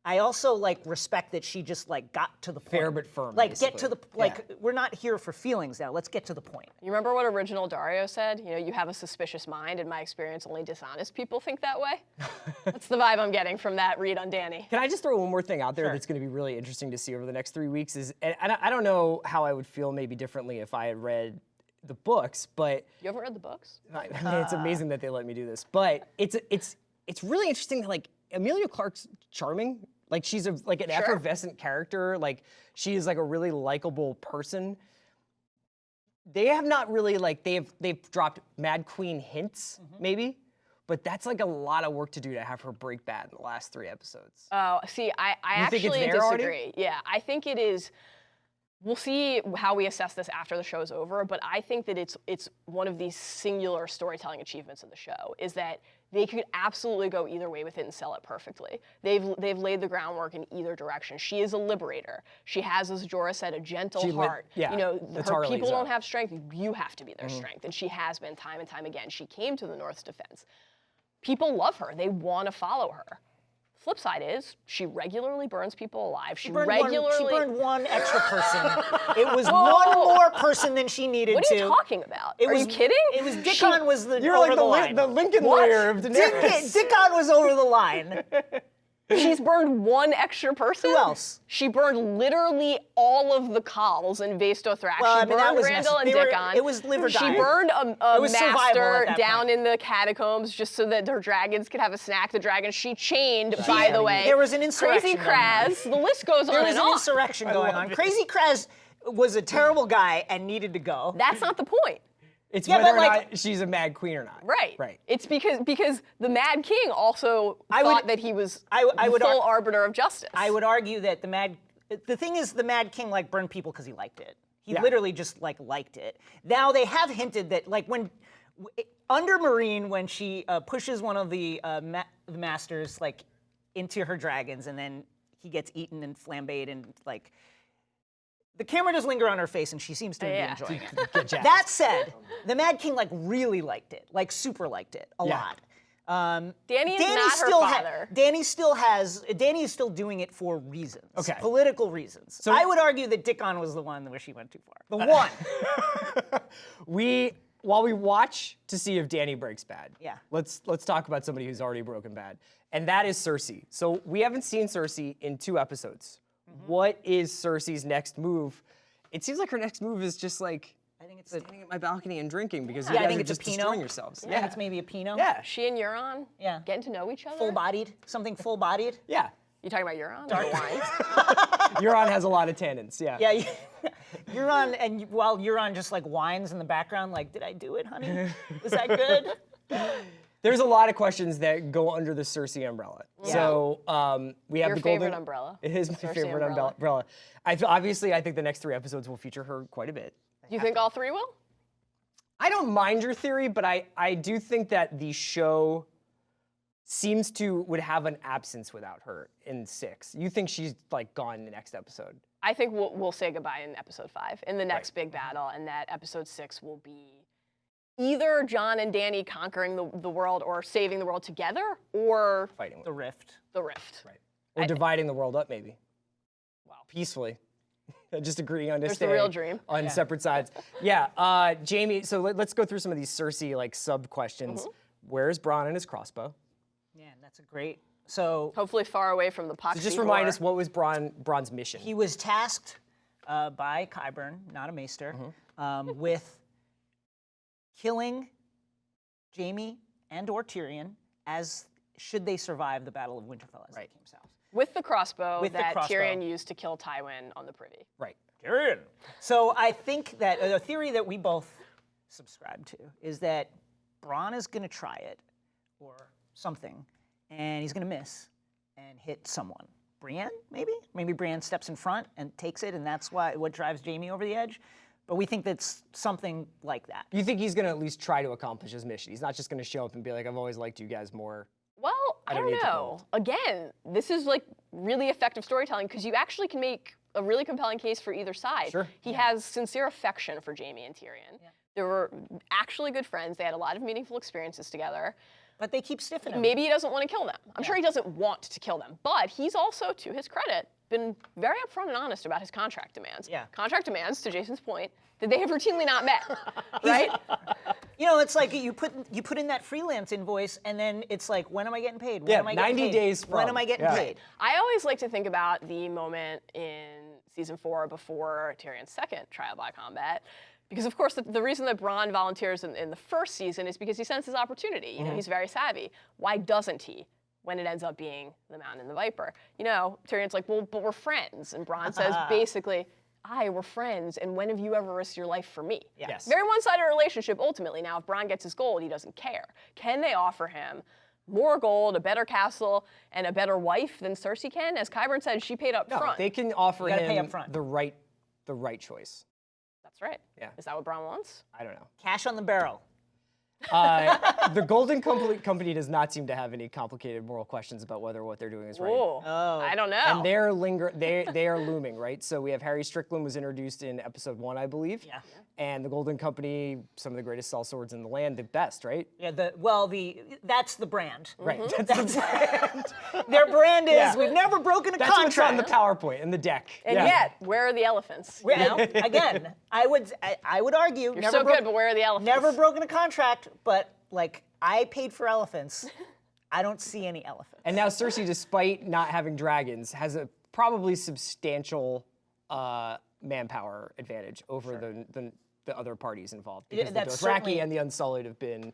Speaker 3: I also like respect that she just like got to the point.
Speaker 1: Fair but firm.
Speaker 3: Like
Speaker 1: basically.
Speaker 3: get to the we're not here for feelings now. Let's get to the point.
Speaker 2: You remember what original Dario said? You know, you have a suspicious mind. In my experience, only dishonest people think that way. That's the vibe I'm getting from that read on Dany.
Speaker 1: Can I just throw one more thing out there that's going to be really interesting to see over the next 3 weeks? And I don't know how I would feel maybe differently if I had read the books, but
Speaker 2: you haven't read the books?
Speaker 1: I mean, it's amazing that they let me do this. But it's really interesting that like Emilia Clarke's charming. Like she's an effervescent character. Like she is like a really likable person. They have not really like they've dropped Mad Queen hints maybe, but that's like a lot of work to do to have her break bad in the last 3 episodes.
Speaker 2: Oh, see, I actually disagree.
Speaker 1: Already?
Speaker 2: Yeah, I think it is. We'll see how we assess this after the show's over, but I think that it's one of these singular storytelling achievements of the show, is that they could absolutely go either way with it and sell it perfectly. They've laid the groundwork in either direction. She is a liberator. She has, as Jorah said, a gentle heart. You know, her people don't have strength. You have to be their strength, and she has been time and time again. She came to the North's defense. People love her. They want to follow her. Flip side is, she regularly burns people alive. She burned
Speaker 3: one extra person. It was one more person than she needed to.
Speaker 2: What are you talking about? Are you kidding?
Speaker 3: It was Dickon was the
Speaker 1: You're
Speaker 3: over
Speaker 1: like
Speaker 3: the line.
Speaker 1: the Lincoln lawyer of Daenerys.
Speaker 3: Dickon was over the line.
Speaker 2: She's burned one extra person?
Speaker 3: Who else?
Speaker 2: She burned literally all of the Khals in Vaes Dothrak.
Speaker 3: Well,
Speaker 2: she burned Randall and Dickon.
Speaker 3: It was live or die.
Speaker 2: She burned a master down in the catacombs just so that her dragons could have a snack. The dragon she chained, by the way.
Speaker 3: There was an insurrection.
Speaker 2: Crazy Kraz. The list goes on and on.
Speaker 3: There was an insurrection going on. Crazy Kraz was a terrible guy and needed to go.
Speaker 2: That's not the point.
Speaker 1: It's whether or not she's a Mad Queen or not.
Speaker 2: Right.
Speaker 1: Right.
Speaker 2: It's because the Mad King also thought that he was the full arbiter of justice.
Speaker 3: I would argue that the thing is the Mad King like burned people because he liked it. He literally just like liked it. Now they have hinted that like under Meereen, when she pushes one of the masters like into her dragons and then he gets eaten and flambéed and like The camera does linger on her face, and she seems to be enjoying it.
Speaker 1: Get jazzed.
Speaker 3: That said, the Mad King like really liked it, like super liked it a lot.
Speaker 2: Danny is not her father.
Speaker 3: Danny is still doing it for reasons.
Speaker 1: Okay.
Speaker 3: Political reasons. So I would argue that Dickon was the one where she went too far. The one.
Speaker 1: While we watch to see if Danny breaks bad,
Speaker 3: Yeah.
Speaker 1: let's talk about somebody who's already broken bad, and that is Cersei. So we haven't seen Cersei in 2 episodes. What is Cersei's next move? It seems like her next move is just like,
Speaker 3: I think it's
Speaker 1: standing at my balcony and drinking because you
Speaker 3: I
Speaker 1: guys
Speaker 3: think
Speaker 1: are
Speaker 3: it's
Speaker 1: just
Speaker 3: a Pinot.
Speaker 1: destroying yourselves.
Speaker 3: Yeah, it's maybe a Pinot.
Speaker 1: Yeah.
Speaker 2: She and Euron getting to know each other.
Speaker 3: Full-bodied, something full-bodied.
Speaker 1: Yeah.
Speaker 2: You talking about Euron? Dark wines.
Speaker 1: Euron has a lot of tannins, yeah.
Speaker 3: Yeah, Euron, and while Euron just like whines in the background, like, did I do it, honey? Was that good?
Speaker 1: There's a lot of questions that go under the Cersei umbrella.
Speaker 3: Yeah.
Speaker 1: So we have
Speaker 2: Your
Speaker 1: the golden
Speaker 2: favorite umbrella.
Speaker 1: It is my
Speaker 2: Cersei
Speaker 1: favorite umbrella. Obviously, I think the next 3 episodes will feature her quite a bit.
Speaker 2: You think all 3 will?
Speaker 1: I don't mind your theory, but I do think that the show would have an absence without her in 6. You think she's like gone in the next episode?
Speaker 2: I think we'll say goodbye in episode 5, in the next big battle, and that episode 6 will be either Jon and Danny conquering the world or saving the world together, or
Speaker 1: Fighting with
Speaker 3: The Rift.
Speaker 2: the Rift.
Speaker 1: Right. Or dividing the world up, maybe.
Speaker 2: Wow.
Speaker 1: Peacefully. Just agreeing on to
Speaker 2: There's
Speaker 1: stay
Speaker 2: the real dream.
Speaker 1: on separate sides. Yeah, Jamie, so let's go through some of these Cersei like sub questions. Where's Bronn and his crossbow?
Speaker 3: Yeah, that's a great. So
Speaker 2: Hopefully far away from the poxy.
Speaker 1: So just remind us, what was Bronn's mission?
Speaker 3: he was tasked by Qyburn, not a maester, with killing Jaime and/or Tyrion as should they survive the Battle of Winterfell as they came south.
Speaker 2: with the crossbow
Speaker 3: With the
Speaker 2: that
Speaker 3: crossbow.
Speaker 2: Tyrion used to kill Tywin on the Privy.
Speaker 1: Right.
Speaker 3: Tyrion. So I think that a theory that we both subscribe to is that Bronn is going to try it or something, and he's going to miss and hit someone. Brienne, maybe? Maybe Brienne steps in front and takes it, and that's what drives Jaime over the edge. But we think that's something like that.
Speaker 1: You think he's going to at least try to accomplish his mission? He's not just going to show up and be like, I've always liked you guys more.
Speaker 2: Well, I
Speaker 1: don't
Speaker 2: don't
Speaker 1: need to
Speaker 2: know. Again, this is like really effective storytelling because you actually can make a really compelling case for either side.
Speaker 1: Sure.
Speaker 2: He has sincere affection for Jaime and Tyrion. They were actually good friends. They had a lot of meaningful experiences together.
Speaker 3: But they keep stiffing him.
Speaker 2: Maybe he doesn't want to kill them. I'm sure he doesn't want to kill them. But he's also, to his credit, been very upfront and honest about his contract demands.
Speaker 3: Yeah.
Speaker 2: Contract demands, to Jason's point, that they have routinely not met, right?
Speaker 3: You know, it's like you put in that freelance invoice, and then it's like, when am I getting paid? When
Speaker 1: Yeah,
Speaker 3: am I getting
Speaker 1: 90
Speaker 3: paid?
Speaker 1: days
Speaker 3: When
Speaker 1: from.
Speaker 3: am I getting
Speaker 1: Yeah.
Speaker 3: paid?
Speaker 2: I always like to think about the moment in season 4 before Tyrion's second trial by combat. Because, of course, the reason that Bronn volunteers in the first season is because he senses opportunity. You know, he's very savvy. Why doesn't he when it ends up being the Mountain and the Viper? You know, Tyrion's like, well, but we're friends. And Bronn says, basically, we're friends, and when have you ever risked your life for me?
Speaker 1: Yes.
Speaker 2: Very one-sided relationship, ultimately. Now, if Bronn gets his gold, he doesn't care. Can they offer him more gold, a better castle, and a better wife than Cersei can? As Qyburn said, she paid up
Speaker 1: No,
Speaker 2: front.
Speaker 1: they can offer
Speaker 3: gotta pay
Speaker 1: him
Speaker 3: up front.
Speaker 1: the right choice.
Speaker 2: That's right.
Speaker 1: Yeah.
Speaker 2: Is that what Bronn wants?
Speaker 1: I don't know.
Speaker 3: Cash on the barrel.
Speaker 1: The Golden Company does not seem to have any complicated moral questions about whether what they're doing is right.
Speaker 2: Whoa.
Speaker 3: Oh.
Speaker 2: I don't know.
Speaker 1: And they are looming, right? So we have Harry Strickland was introduced in episode 1, I believe.
Speaker 3: Yeah.
Speaker 1: And the Golden Company, some of the greatest sellswords in the land, the best, right?
Speaker 3: Yeah, that's the brand.
Speaker 1: Right. That's the brand.
Speaker 3: Their brand is,
Speaker 1: Yeah.
Speaker 3: we've never broken a
Speaker 1: That's what's on
Speaker 3: contract.
Speaker 1: the PowerPoint and the deck.
Speaker 2: And
Speaker 1: yeah.
Speaker 2: yet, where are the elephants? You know?
Speaker 3: Again, I would argue,
Speaker 2: You're so good, but where are the elephants?
Speaker 3: never broken a contract, but like, I paid for elephants. I don't see any elephants.
Speaker 1: And now Cersei, despite not having dragons, has a probably substantial manpower advantage over the other parties involved. Because
Speaker 3: that's
Speaker 1: the Dothraki
Speaker 3: certainly-
Speaker 1: and the Unsullied have been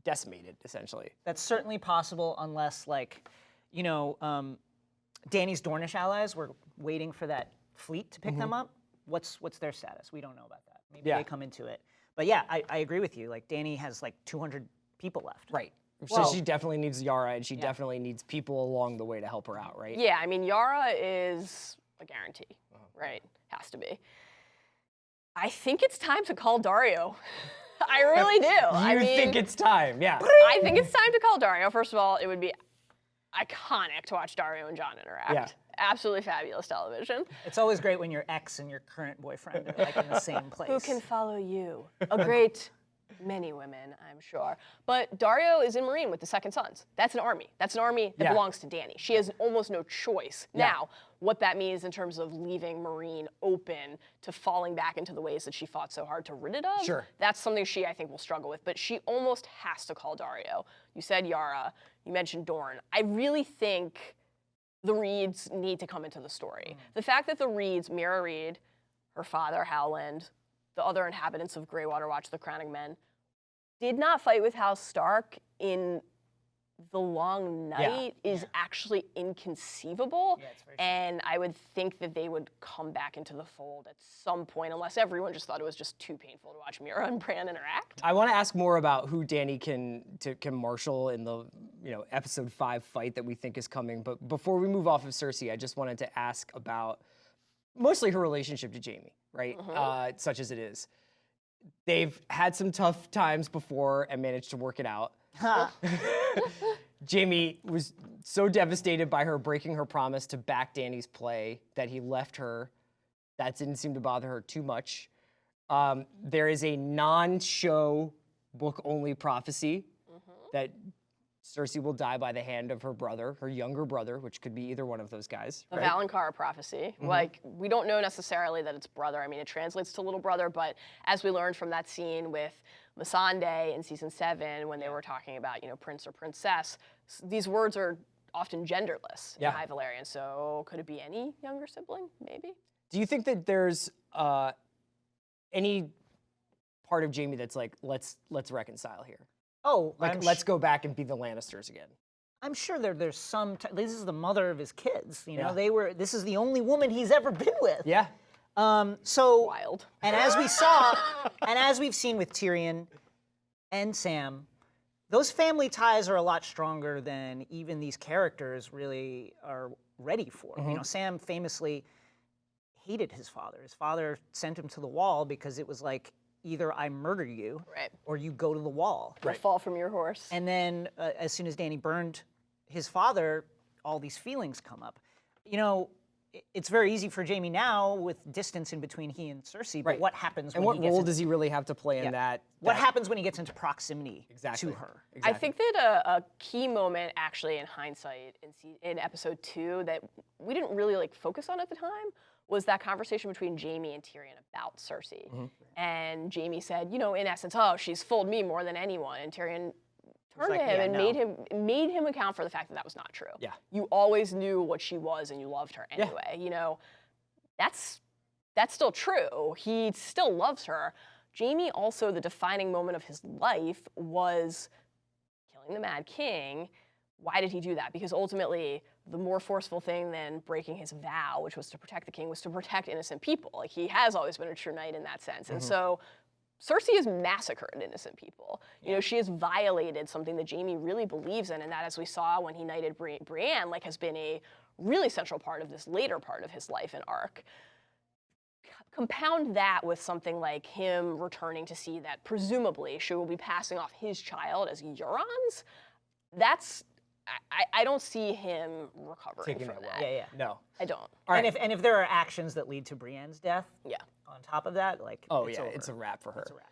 Speaker 1: decimated, essentially.
Speaker 3: That's certainly possible unless, like, you know, Dany's Dornish allies were waiting for that fleet to pick them up. What's their status? We don't know about that. Maybe
Speaker 1: Yeah.
Speaker 3: they come into it. But yeah, I agree with you. Like, Dany has like 200 people left.
Speaker 1: Right.
Speaker 3: Well-
Speaker 1: so she definitely needs Yara, and she definitely needs people along the way to help her out, right?
Speaker 2: Yeah, I mean, Yara is a guarantee, right? Has to be. I think it's time to call Dario. I really do. I mean,
Speaker 1: think it's time, yeah.
Speaker 2: I think it's time to call Dario. First of all, it would be iconic to watch Dario and Jon interact.
Speaker 1: Yeah.
Speaker 2: absolutely fabulous television.
Speaker 3: It's always great when your ex and your current boyfriend are like in the same place.
Speaker 2: Who can follow you? A great many women, I'm sure. But Dario is in Marine with the Second Sons. That's an army. That's an army that belongs to Dany. She has almost no choice. Now, what that means in terms of leaving Marine open to falling back into the ways that she fought so hard to rid it of, that's something she, I think, will struggle with. But she almost has to call Dario. You said Yara. You mentioned Dorne. I really think the Reeds need to come into the story. The fact that the Reeds, Mira Reed, her father, Howland, the other inhabitants of Greywater Watch, the Crowning Men, did not fight with House Stark in the Long Night is actually inconceivable. And I would think that they would come back into the fold at some point, unless everyone just thought it was just too painful to watch Mira and Bran interact.
Speaker 1: I want to ask more about who Dany can marshal in the episode 5 fight that we think is coming. But before we move off of Cersei, I just wanted to ask about mostly her relationship to Jaime, right? Such as it is. They've had some tough times before and managed to work it out. Jaime was so devastated by her breaking her promise to back Dany's play that he left her. That didn't seem to bother her too much. There is a non-show book-only prophecy that Cersei will die by the hand of her brother, her younger brother, which could be either one of those guys.
Speaker 2: The Valonqar prophecy. Like, we don't know necessarily that it's brother. I mean, it translates to little brother, but as we learned from that scene with Missandei in season 7, when they were talking about, prince or princess, these words are often genderless in High Valyrian. So could it be any younger sibling? Maybe.
Speaker 1: Do you think that there's any part of Jaime that's like, let's reconcile here?
Speaker 3: Oh,
Speaker 1: like, let's go back and be the Lannisters again.
Speaker 3: I'm sure there's some. This is the mother of his kids. This is the only woman he's ever been with.
Speaker 1: Yeah.
Speaker 3: So
Speaker 2: wild.
Speaker 3: And as we saw, and as we've seen with Tyrion and Sam, those family ties are a lot stronger than even these characters really are ready for. Sam famously hated his father. His father sent him to the wall because it was like, either I murder you, or you go to the wall.
Speaker 2: Or fall from your horse.
Speaker 3: And then as soon as Dany burned his father, all these feelings come up. It's very easy for Jaime now with distance in between he and Cersei, but what happens when he gets
Speaker 1: And what role does he really have to play in that?
Speaker 3: What happens when he gets into proximity to her?
Speaker 2: I think that a key moment, actually, in hindsight, in episode 2, that we didn't really focus on at the time, was that conversation between Jaime and Tyrion about Cersei. And Jaime said, in essence, oh, she's fooled me more than anyone. And Tyrion turned to him and made him account for the fact that that was not true.
Speaker 1: Yeah.
Speaker 2: You always knew what she was and you loved her anyway. That's still true. He still loves her. Jaime also, the defining moment of his life was killing the Mad King. Why did he do that? Because ultimately, the more forceful thing than breaking his vow, which was to protect the king, was to protect innocent people. Like, he has always been a true knight in that sense. And so Cersei has massacred innocent people. She has violated something that Jaime really believes in, and that, as we saw when he knighted Brienne, has been a really central part of this later part of his life and arc. Compound that with something like him returning to see that presumably she will be passing off his child as Euron's. I don't see him recovering from that.
Speaker 1: No.
Speaker 2: I don't.
Speaker 3: And if there are actions that lead to Brienne's death, on top of that,
Speaker 1: it's a wrap for her. It's a wrap.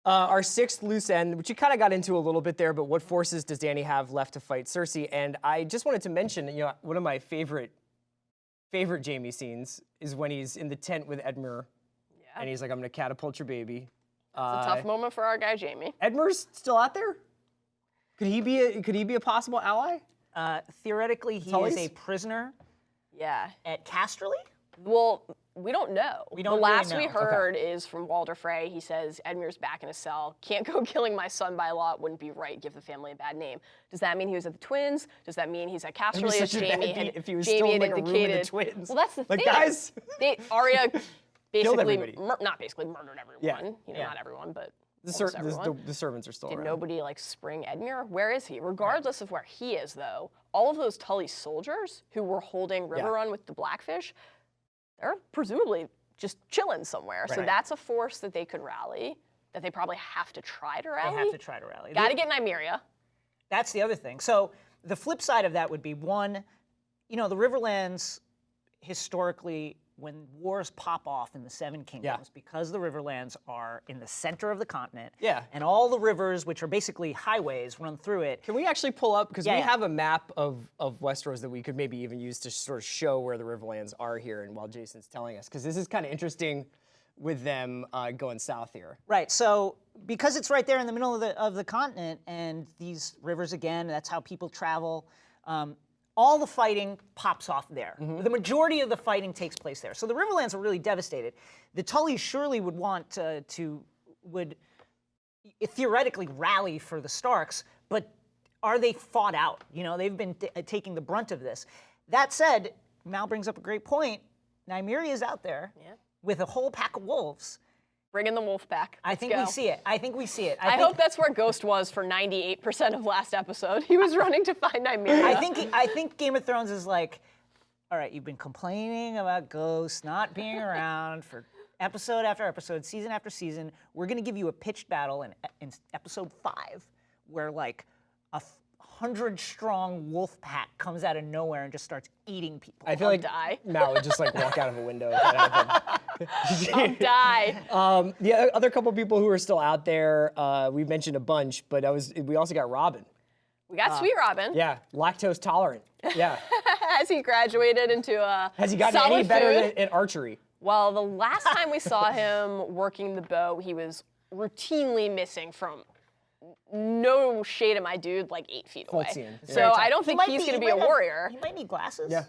Speaker 1: Our 6th loose end, which you kind of got into a little bit there, but what forces does Dany have left to fight Cersei? And I just wanted to mention, one of my favorite Jaime scenes is when he's in the tent with Edmure, and he's like, "I'm gonna catapult your baby."
Speaker 2: It's a tough moment for our guy Jaime.
Speaker 1: Edmure's still out there? Could he be a possible ally?
Speaker 3: Theoretically, he is a prisoner. At Casterly?
Speaker 2: Well, we don't know.
Speaker 3: The
Speaker 2: last we heard is from Walder Frey. He says, Edmure's back in his cell. Can't go killing my son by law. Wouldn't be right. Give the family a bad name. Does that mean he was at the Twins? Does that mean he's at Casterly? As Jaime had,
Speaker 1: if he was still in a room in the Twins.
Speaker 2: Well, that's the thing.
Speaker 1: Guys.
Speaker 2: Arya basically,
Speaker 1: not
Speaker 2: basically murdered everyone. Not everyone, but
Speaker 1: the servants are still around.
Speaker 2: Did nobody spring Edmure? Where is he? Regardless of where he is, though, all of those Tully soldiers who were holding Riverrun with the Blackfish, they're presumably just chilling somewhere. So that's a force that they could rally, that they probably have to try to rally.
Speaker 3: They have to try to rally.
Speaker 2: Got to get Nymeria.
Speaker 3: That's the other thing. So the flip side of that would be, one, the Riverlands historically, when wars pop off in the Seven Kingdoms, because the Riverlands are in the center of the continent, and all the rivers, which are basically highways, run through it.
Speaker 1: Can we actually pull up, because we have a map of Westeros that we could maybe even use to sort of show where the Riverlands are here, and while Jason's telling us, because this is kind of interesting with them going south here.
Speaker 3: Right, so because it's right there in the middle of the continent, and these rivers, again, that's how people travel, all the fighting pops off there. The majority of the fighting takes place there. So the Riverlands are really devastated. The Tullys surely would want would theoretically rally for the Starks, but are they fought out? You know, they've been taking the brunt of this. That said, Mal brings up a great point. Nymeria is out there with a whole pack of wolves.
Speaker 2: Bring in the wolf pack.
Speaker 3: I think we see it. I think we see it.
Speaker 2: I hope that's where Ghost was for 98% of last episode. He was running to find Nymeria.
Speaker 3: I think Game of Thrones is like, all right, you've been complaining about Ghost not being around for episode after episode, season after season. We're going to give you a pitched battle in episode 5 where like a 100-strong wolf pack comes out of nowhere and just starts eating people.
Speaker 1: I feel like Mal would just like walk out of a window.
Speaker 2: I'll die.
Speaker 1: The other couple people who are still out there, we mentioned a bunch, but we also got Robin.
Speaker 2: We got Sweet Robin.
Speaker 1: Yeah, lactose tolerant. Yeah.
Speaker 2: Has he graduated into a
Speaker 1: Has he gotten any better at archery?
Speaker 2: Well, the last time we saw him working the bow, he was routinely missing from, no shade of my dude, like 8 feet away. So I don't think he's going to be a warrior.
Speaker 3: He might need glasses.
Speaker 1: Yeah.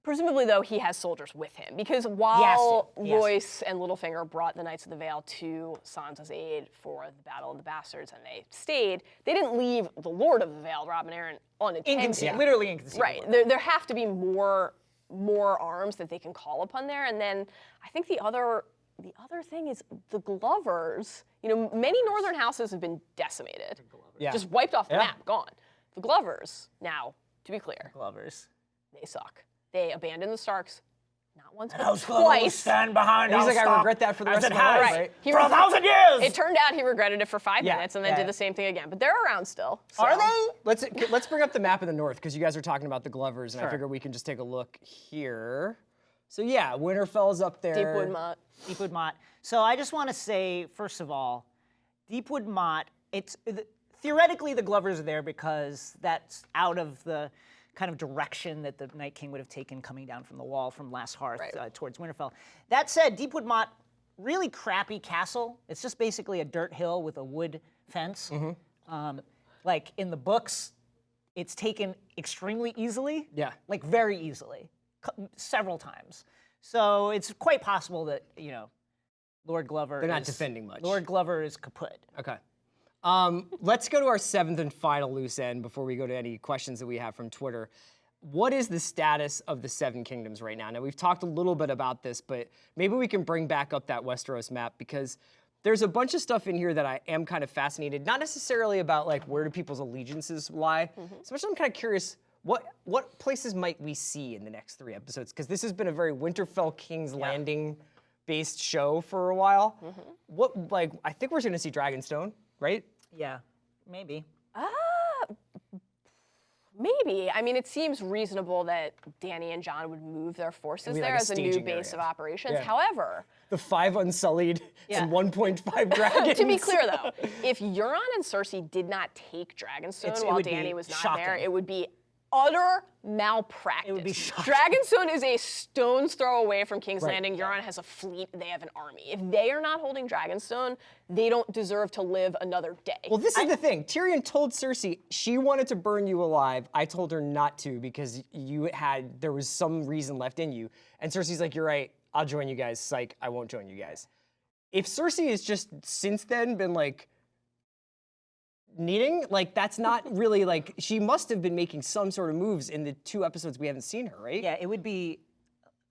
Speaker 2: Presumably, though, he has soldiers with him. Because while Royce and Littlefinger brought the Knights of the Vale to Sansa's aid for the Battle of the Bastards, and they stayed, they didn't leave the Lord of the Vale, Robin Arryn, unattended.
Speaker 3: Literally inconceivable.
Speaker 2: Right. There have to be more arms that they can call upon there. And then I think the other thing is the Glovers. You know, many northern houses have been decimated. Just wiped off the map, gone. The Glovers, now, to be clear, they suck. They abandoned the Starks, not once, but twice.
Speaker 3: Stand behind
Speaker 1: and he's like, I regret that for the rest of my life, right?
Speaker 3: For 1,000 years!
Speaker 2: It turned out he regretted it for 5 minutes and then did the same thing again. But they're around still. So.
Speaker 3: Are they?
Speaker 1: Let's bring up the map of the north, because you guys are talking about the Glovers, and I figure we can just take a look here. So yeah, Winterfell's up there.
Speaker 2: Deepwood Motte.
Speaker 3: Deepwood Motte. So I just want to say, first of all, Deepwood Motte, theoretically the Glovers are there because that's out of the kind of direction that the Night King would have taken coming down from the wall from Last Hearth towards Winterfell. That said, Deepwood Motte, really crappy castle. It's just basically a dirt hill with a wood fence. Like in the books, it's taken extremely easily. Yeah. Like very easily, several times. So it's quite possible that, you know, Lord Glover
Speaker 1: They're not defending much.
Speaker 3: Lord Glover is kaput.
Speaker 1: Okay. Let's go to our 7th and final loose end before we go to any questions that we have from Twitter. What is the status of the 7 Kingdoms right now? Now, we've talked a little bit about this, but maybe we can bring back up that Westeros map, because there's a bunch of stuff in here that I am kind of fascinated, not necessarily about like where do people's allegiances lie, especially I'm kind of curious, what places might we see in the next 3 episodes? Because this has been a very Winterfell King's Landing based show for a while. I think we're gonna see Dragonstone, right?
Speaker 3: Yeah, maybe.
Speaker 2: Maybe. I mean, it seems reasonable that Dany and Jon would move their forces there as a new base of operations. However,
Speaker 1: the 5 Unsullied and 1.5 dragons.
Speaker 2: To be clear, though, if Euron and Cersei did not take Dragonstone while Dany was not there, it would be utter malpractice.
Speaker 3: It would be shocking.
Speaker 2: Dragonstone is a stone's throw away from King's Landing. Euron has a fleet. They have an army. If they are not holding Dragonstone, they don't deserve to live another day.
Speaker 1: Well, this is the thing. Tyrion told Cersei she wanted to burn you alive. I told her not to because there was some reason left in you. And Cersei's like, you're right. I'll join you guys. Psych, I won't join you guys. If Cersei has just since then been like, needing, like that's not really like, she must have been making some sort of moves in the 2 episodes we haven't seen her, right?
Speaker 3: Yeah, it would be,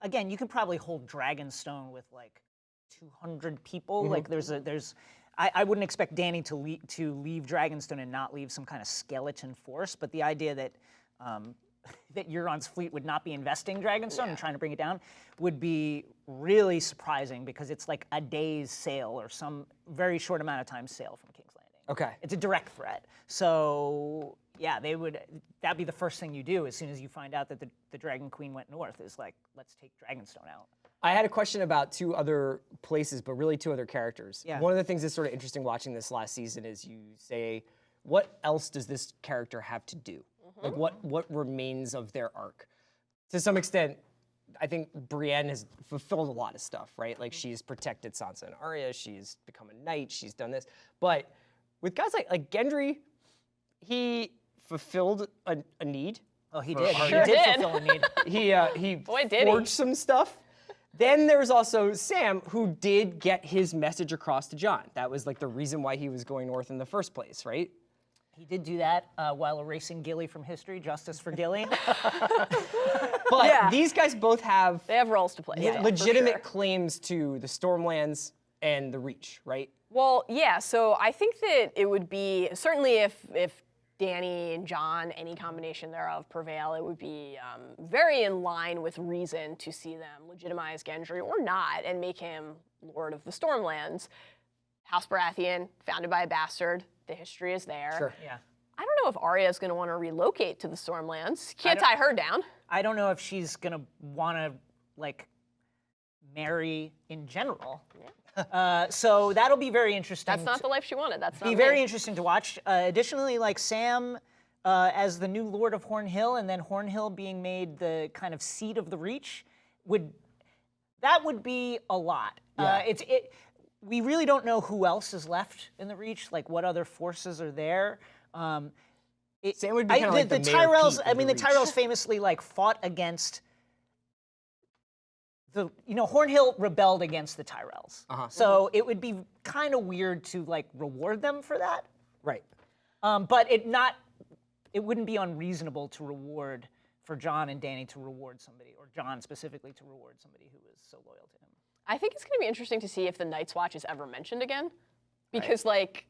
Speaker 3: again, you could probably hold Dragonstone with like 200 people. Like I wouldn't expect Dany to leave Dragonstone and not leave some kind of skeleton force, but the idea that that Euron's fleet would not be investing Dragonstone and trying to bring it down would be really surprising, because it's like a day's sail or some very short amount of time sail from King's Landing.
Speaker 1: Okay.
Speaker 3: It's a direct threat. So yeah, they would. That'd be the first thing you do as soon as you find out that the Dragon Queen went north. Is like, let's take Dragonstone out.
Speaker 1: I had a question about 2 other places, but really 2 other characters.
Speaker 3: Yeah.
Speaker 1: One of the things that's sort of interesting watching this last season is you say, what else does this character have to do? Like, what remains of their arc? To some extent, I think Brienne has fulfilled a lot of stuff, right? Like, she's protected Sansa and Arya, she's become a knight, she's done this. But with guys like Gendry, he fulfilled a need.
Speaker 3: Oh, he did.
Speaker 2: Sure
Speaker 3: he did
Speaker 2: did.
Speaker 3: fulfill a need.
Speaker 1: He
Speaker 2: Boy, did he.
Speaker 1: forged some stuff. Then there's also Sam, who did get his message across to Jon. That was like the reason why he was going north in the first place, right?
Speaker 3: He did do that while erasing Gilly from history. Justice for Gilly.
Speaker 1: But
Speaker 2: Yeah.
Speaker 1: these guys both have
Speaker 2: They have roles to play. Yeah, for
Speaker 1: legitimate
Speaker 2: sure.
Speaker 1: claims to the Stormlands and the Reach, right?
Speaker 2: Well, yeah, so I think that it would be, certainly if Dany and Jon, any combination thereof, prevail, it would be very in line with reason to see them legitimize Gendry or not and make him Lord of the Stormlands. House Baratheon, founded by a bastard, the history is there.
Speaker 1: Sure.
Speaker 3: Yeah.
Speaker 2: I don't know if Arya's going to want to relocate to the Stormlands. Can't tie her down.
Speaker 3: I don't know if she's gonna want to like marry in general. So that'll be very interesting.
Speaker 2: That's not the life she wanted. That's not
Speaker 3: be
Speaker 2: me.
Speaker 3: very interesting to watch. Additionally, like Sam as the new Lord of Hornhill, and then Hornhill being made the kind of seat of the Reach, would be a lot.
Speaker 1: Yeah.
Speaker 3: We really don't know who else is left in the Reach. Like what other forces are there.
Speaker 1: Sam would be kind of like the Mayor
Speaker 3: Tyrells.
Speaker 1: Pete
Speaker 3: I
Speaker 1: of
Speaker 3: mean,
Speaker 1: the
Speaker 3: the
Speaker 1: Reach.
Speaker 3: Tyrells famously like fought against. Hornhill rebelled against the Tyrells. So it would be kind of weird to like reward them for that.
Speaker 1: Right.
Speaker 3: But it wouldn't be unreasonable to reward for Jon and Dany to reward somebody, or Jon specifically to reward somebody who is so loyal to him.
Speaker 2: I think it's going to be interesting to see if the Night's Watch is ever mentioned again. Because, like,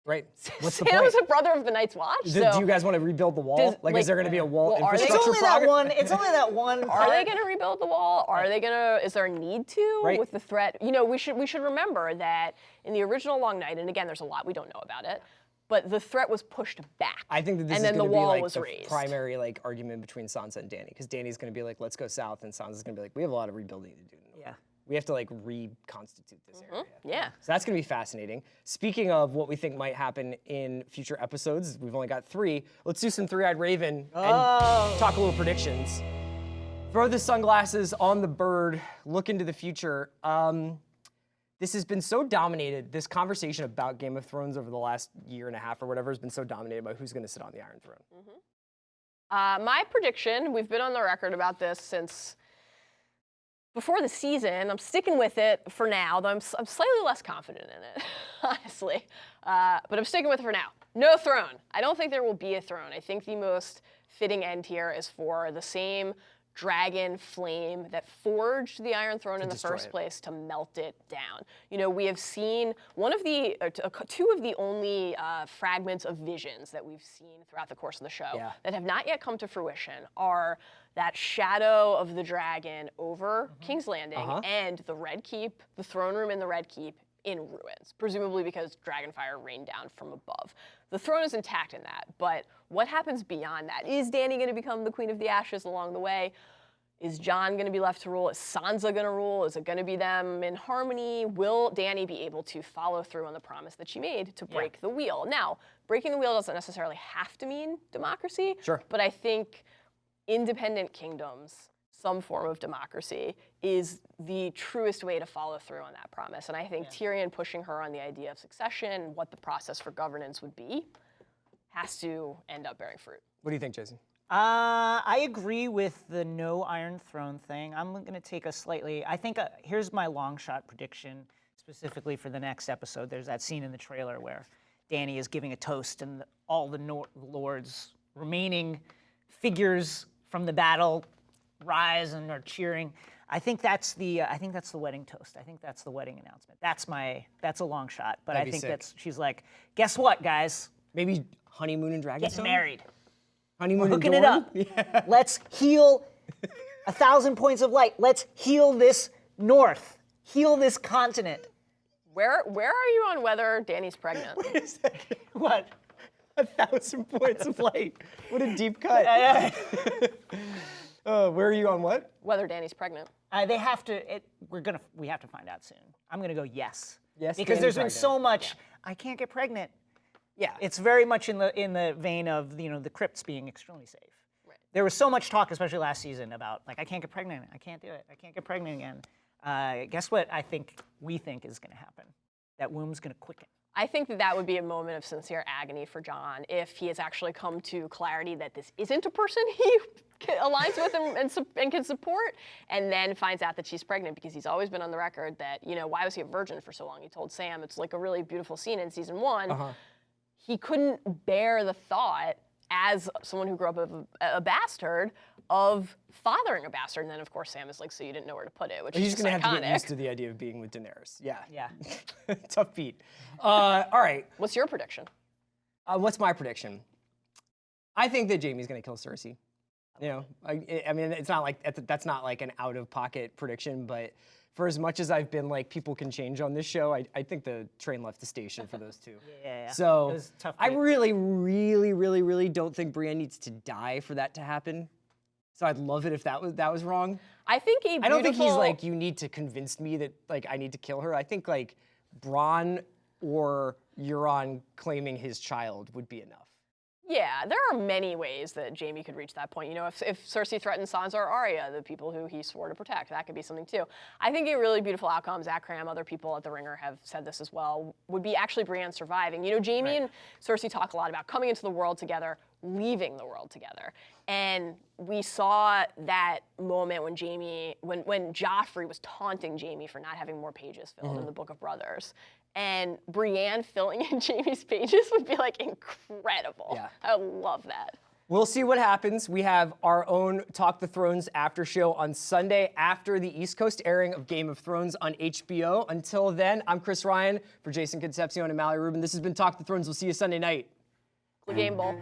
Speaker 1: Right. What's the
Speaker 2: Sam
Speaker 1: point?
Speaker 2: was a brother of the Night's Watch.
Speaker 1: Do
Speaker 2: So
Speaker 1: you guys want to rebuild the wall?
Speaker 2: Does-
Speaker 1: Is there going to be a wall
Speaker 2: well, are they-
Speaker 1: infrastructure project?
Speaker 3: It's only that one.
Speaker 2: are they going to rebuild the wall? Are they going to? Is there a need to
Speaker 1: Right.
Speaker 2: with the threat? We should remember that in the original Long Night, and again, there's a lot we don't know about it, but the threat was pushed back.
Speaker 1: I think that this
Speaker 2: and
Speaker 1: is
Speaker 2: then
Speaker 1: going
Speaker 2: the
Speaker 1: to be
Speaker 2: wall
Speaker 1: like
Speaker 2: was
Speaker 1: the
Speaker 2: raised.
Speaker 1: primary like argument between Sansa and Dany, because Dany's going to be like, let's go south, and Sansa's going to be like, we have a lot of rebuilding to do.
Speaker 3: Yeah.
Speaker 1: We have to like reconstitute this area.
Speaker 2: Yeah.
Speaker 1: So that's going to be fascinating. Speaking of what we think might happen in future episodes, we've only got 3. Let's do some Three-Eyed Raven and talk a little predictions. Throw the sunglasses on the bird, look into the future. This has been so dominated, this conversation about Game of Thrones over the last year and a half or whatever has been so dominated by who's going to sit on the Iron Throne.
Speaker 2: My prediction, we've been on the record about this since before the season. I'm sticking with it for now, though I'm slightly less confident in it, honestly. But I'm sticking with it for now. No throne. I don't think there will be a throne. I think the most fitting end here is for the same dragon flame that forged the Iron Throne in the
Speaker 1: destroy
Speaker 2: first
Speaker 1: it.
Speaker 2: place to melt it down. We have seen two of the only fragments of visions that we've seen throughout the course of the show that have not yet come to fruition are that shadow of the dragon over King's Landing and the Red Keep, the throne room in the Red Keep in ruins, presumably because dragonfire rained down from above. The throne is intact in that, but what happens beyond that? Is Dany going to become the Queen of the Ashes along the way? Is Jon going to be left to rule? Is Sansa going to rule? Is it going to be them in harmony? Will Dany be able to follow through on the promise that she made to break the wheel? Now, breaking the wheel doesn't necessarily have to mean democracy, but I think independent kingdoms, some form of democracy, is the truest way to follow through on that promise. And I think Tyrion pushing her on the idea of succession, what the process for governance would be, has to end up bearing fruit.
Speaker 1: What do you think, Jason?
Speaker 3: I agree with the no Iron Throne thing. I'm going to take a slightly, I think, here's my long shot prediction, specifically for the next episode. There's that scene in the trailer where Dany is giving a toast and all the lords, remaining figures from the battle, rise and are cheering. I think that's the wedding toast. I think that's the wedding announcement. That's a long shot, but
Speaker 1: That'd
Speaker 3: I
Speaker 1: be
Speaker 3: think
Speaker 1: sick.
Speaker 3: she's like, guess what, guys?
Speaker 1: Maybe honeymoon and Dragonstone?
Speaker 3: Getting married.
Speaker 1: Honeymoon
Speaker 3: Hooking
Speaker 1: and
Speaker 3: it up.
Speaker 1: Dorne?
Speaker 3: Let's heal 1,000 points of light. Let's heal this north. Heal this continent.
Speaker 2: Where are you on whether Dany's pregnant?
Speaker 3: What?
Speaker 1: 1,000 points of light. What a deep cut. Where are you on what?
Speaker 2: Whether Danny's pregnant.
Speaker 3: They have to. We have to find out soon. I'm gonna go yes.
Speaker 1: Yes,
Speaker 3: because
Speaker 1: Danny's
Speaker 3: there's been
Speaker 1: pregnant.
Speaker 3: so much. I can't get pregnant.
Speaker 1: Yeah.
Speaker 3: It's very much in the vein of the crypts being extremely safe.
Speaker 2: Right.
Speaker 3: There was so much talk, especially last season, about like I can't get pregnant. I can't do it. I can't get pregnant again. Guess what? We think is gonna happen. That womb's gonna quicken.
Speaker 2: I think that would be a moment of sincere agony for John if he has actually come to clarity that this isn't a person he aligns with and can support, and then finds out that she's pregnant, because he's always been on the record that, why was he a virgin for so long? He told Sam, it's like a really beautiful scene in season 1. He couldn't bear the thought, as someone who grew up a bastard, of fathering a bastard. And then, of course, Sam is like, so you didn't know where to put it, which is
Speaker 1: He's
Speaker 2: just
Speaker 1: gonna have to
Speaker 2: iconic.
Speaker 1: get used to the idea of being with Daenerys. Yeah.
Speaker 3: Yeah.
Speaker 1: Tough beat. All right.
Speaker 2: What's your prediction?
Speaker 1: What's my prediction? I think that Jaime's gonna kill Cersei. I mean, it's not like that's not like an out-of-pocket prediction, but for as much as I've been like people can change on this show, I think the train left the station for those two.
Speaker 3: Yeah.
Speaker 1: So
Speaker 3: It was a tough
Speaker 1: I
Speaker 3: beat.
Speaker 1: really, really, really, really don't think Brienne needs to die for that to happen. So I'd love it if that was wrong.
Speaker 2: I think
Speaker 1: I don't think he's like, you need to convince me that like I need to kill her. I think like Bronn or Euron claiming his child would be enough.
Speaker 2: Yeah, there are many ways that Jaime could reach that point. If Cersei threatens Sansa or Arya, the people who he swore to protect, that could be something too. I think a really beautiful outcome, Zach Cram, other people at The Ringer have said this as well, would be actually Brienne surviving. Jaime and Cersei talk a lot about coming into the world together, leaving the world together. And we saw that moment when when Joffrey was taunting Jaime for not having more pages filled in the Book of Brothers. And Brienne filling in Jaime's pages would be like incredible.
Speaker 1: Yeah.
Speaker 2: I would love that.
Speaker 1: We'll see what happens. We have our own Talk the Thrones after show on Sunday after the East Coast airing of Game of Thrones on HBO. Until then, I'm Chris Ryan for Jason Concepcion and Mallory Rubin. This has been Talk the Thrones. We'll see you Sunday night.
Speaker 2: The Game Bowl.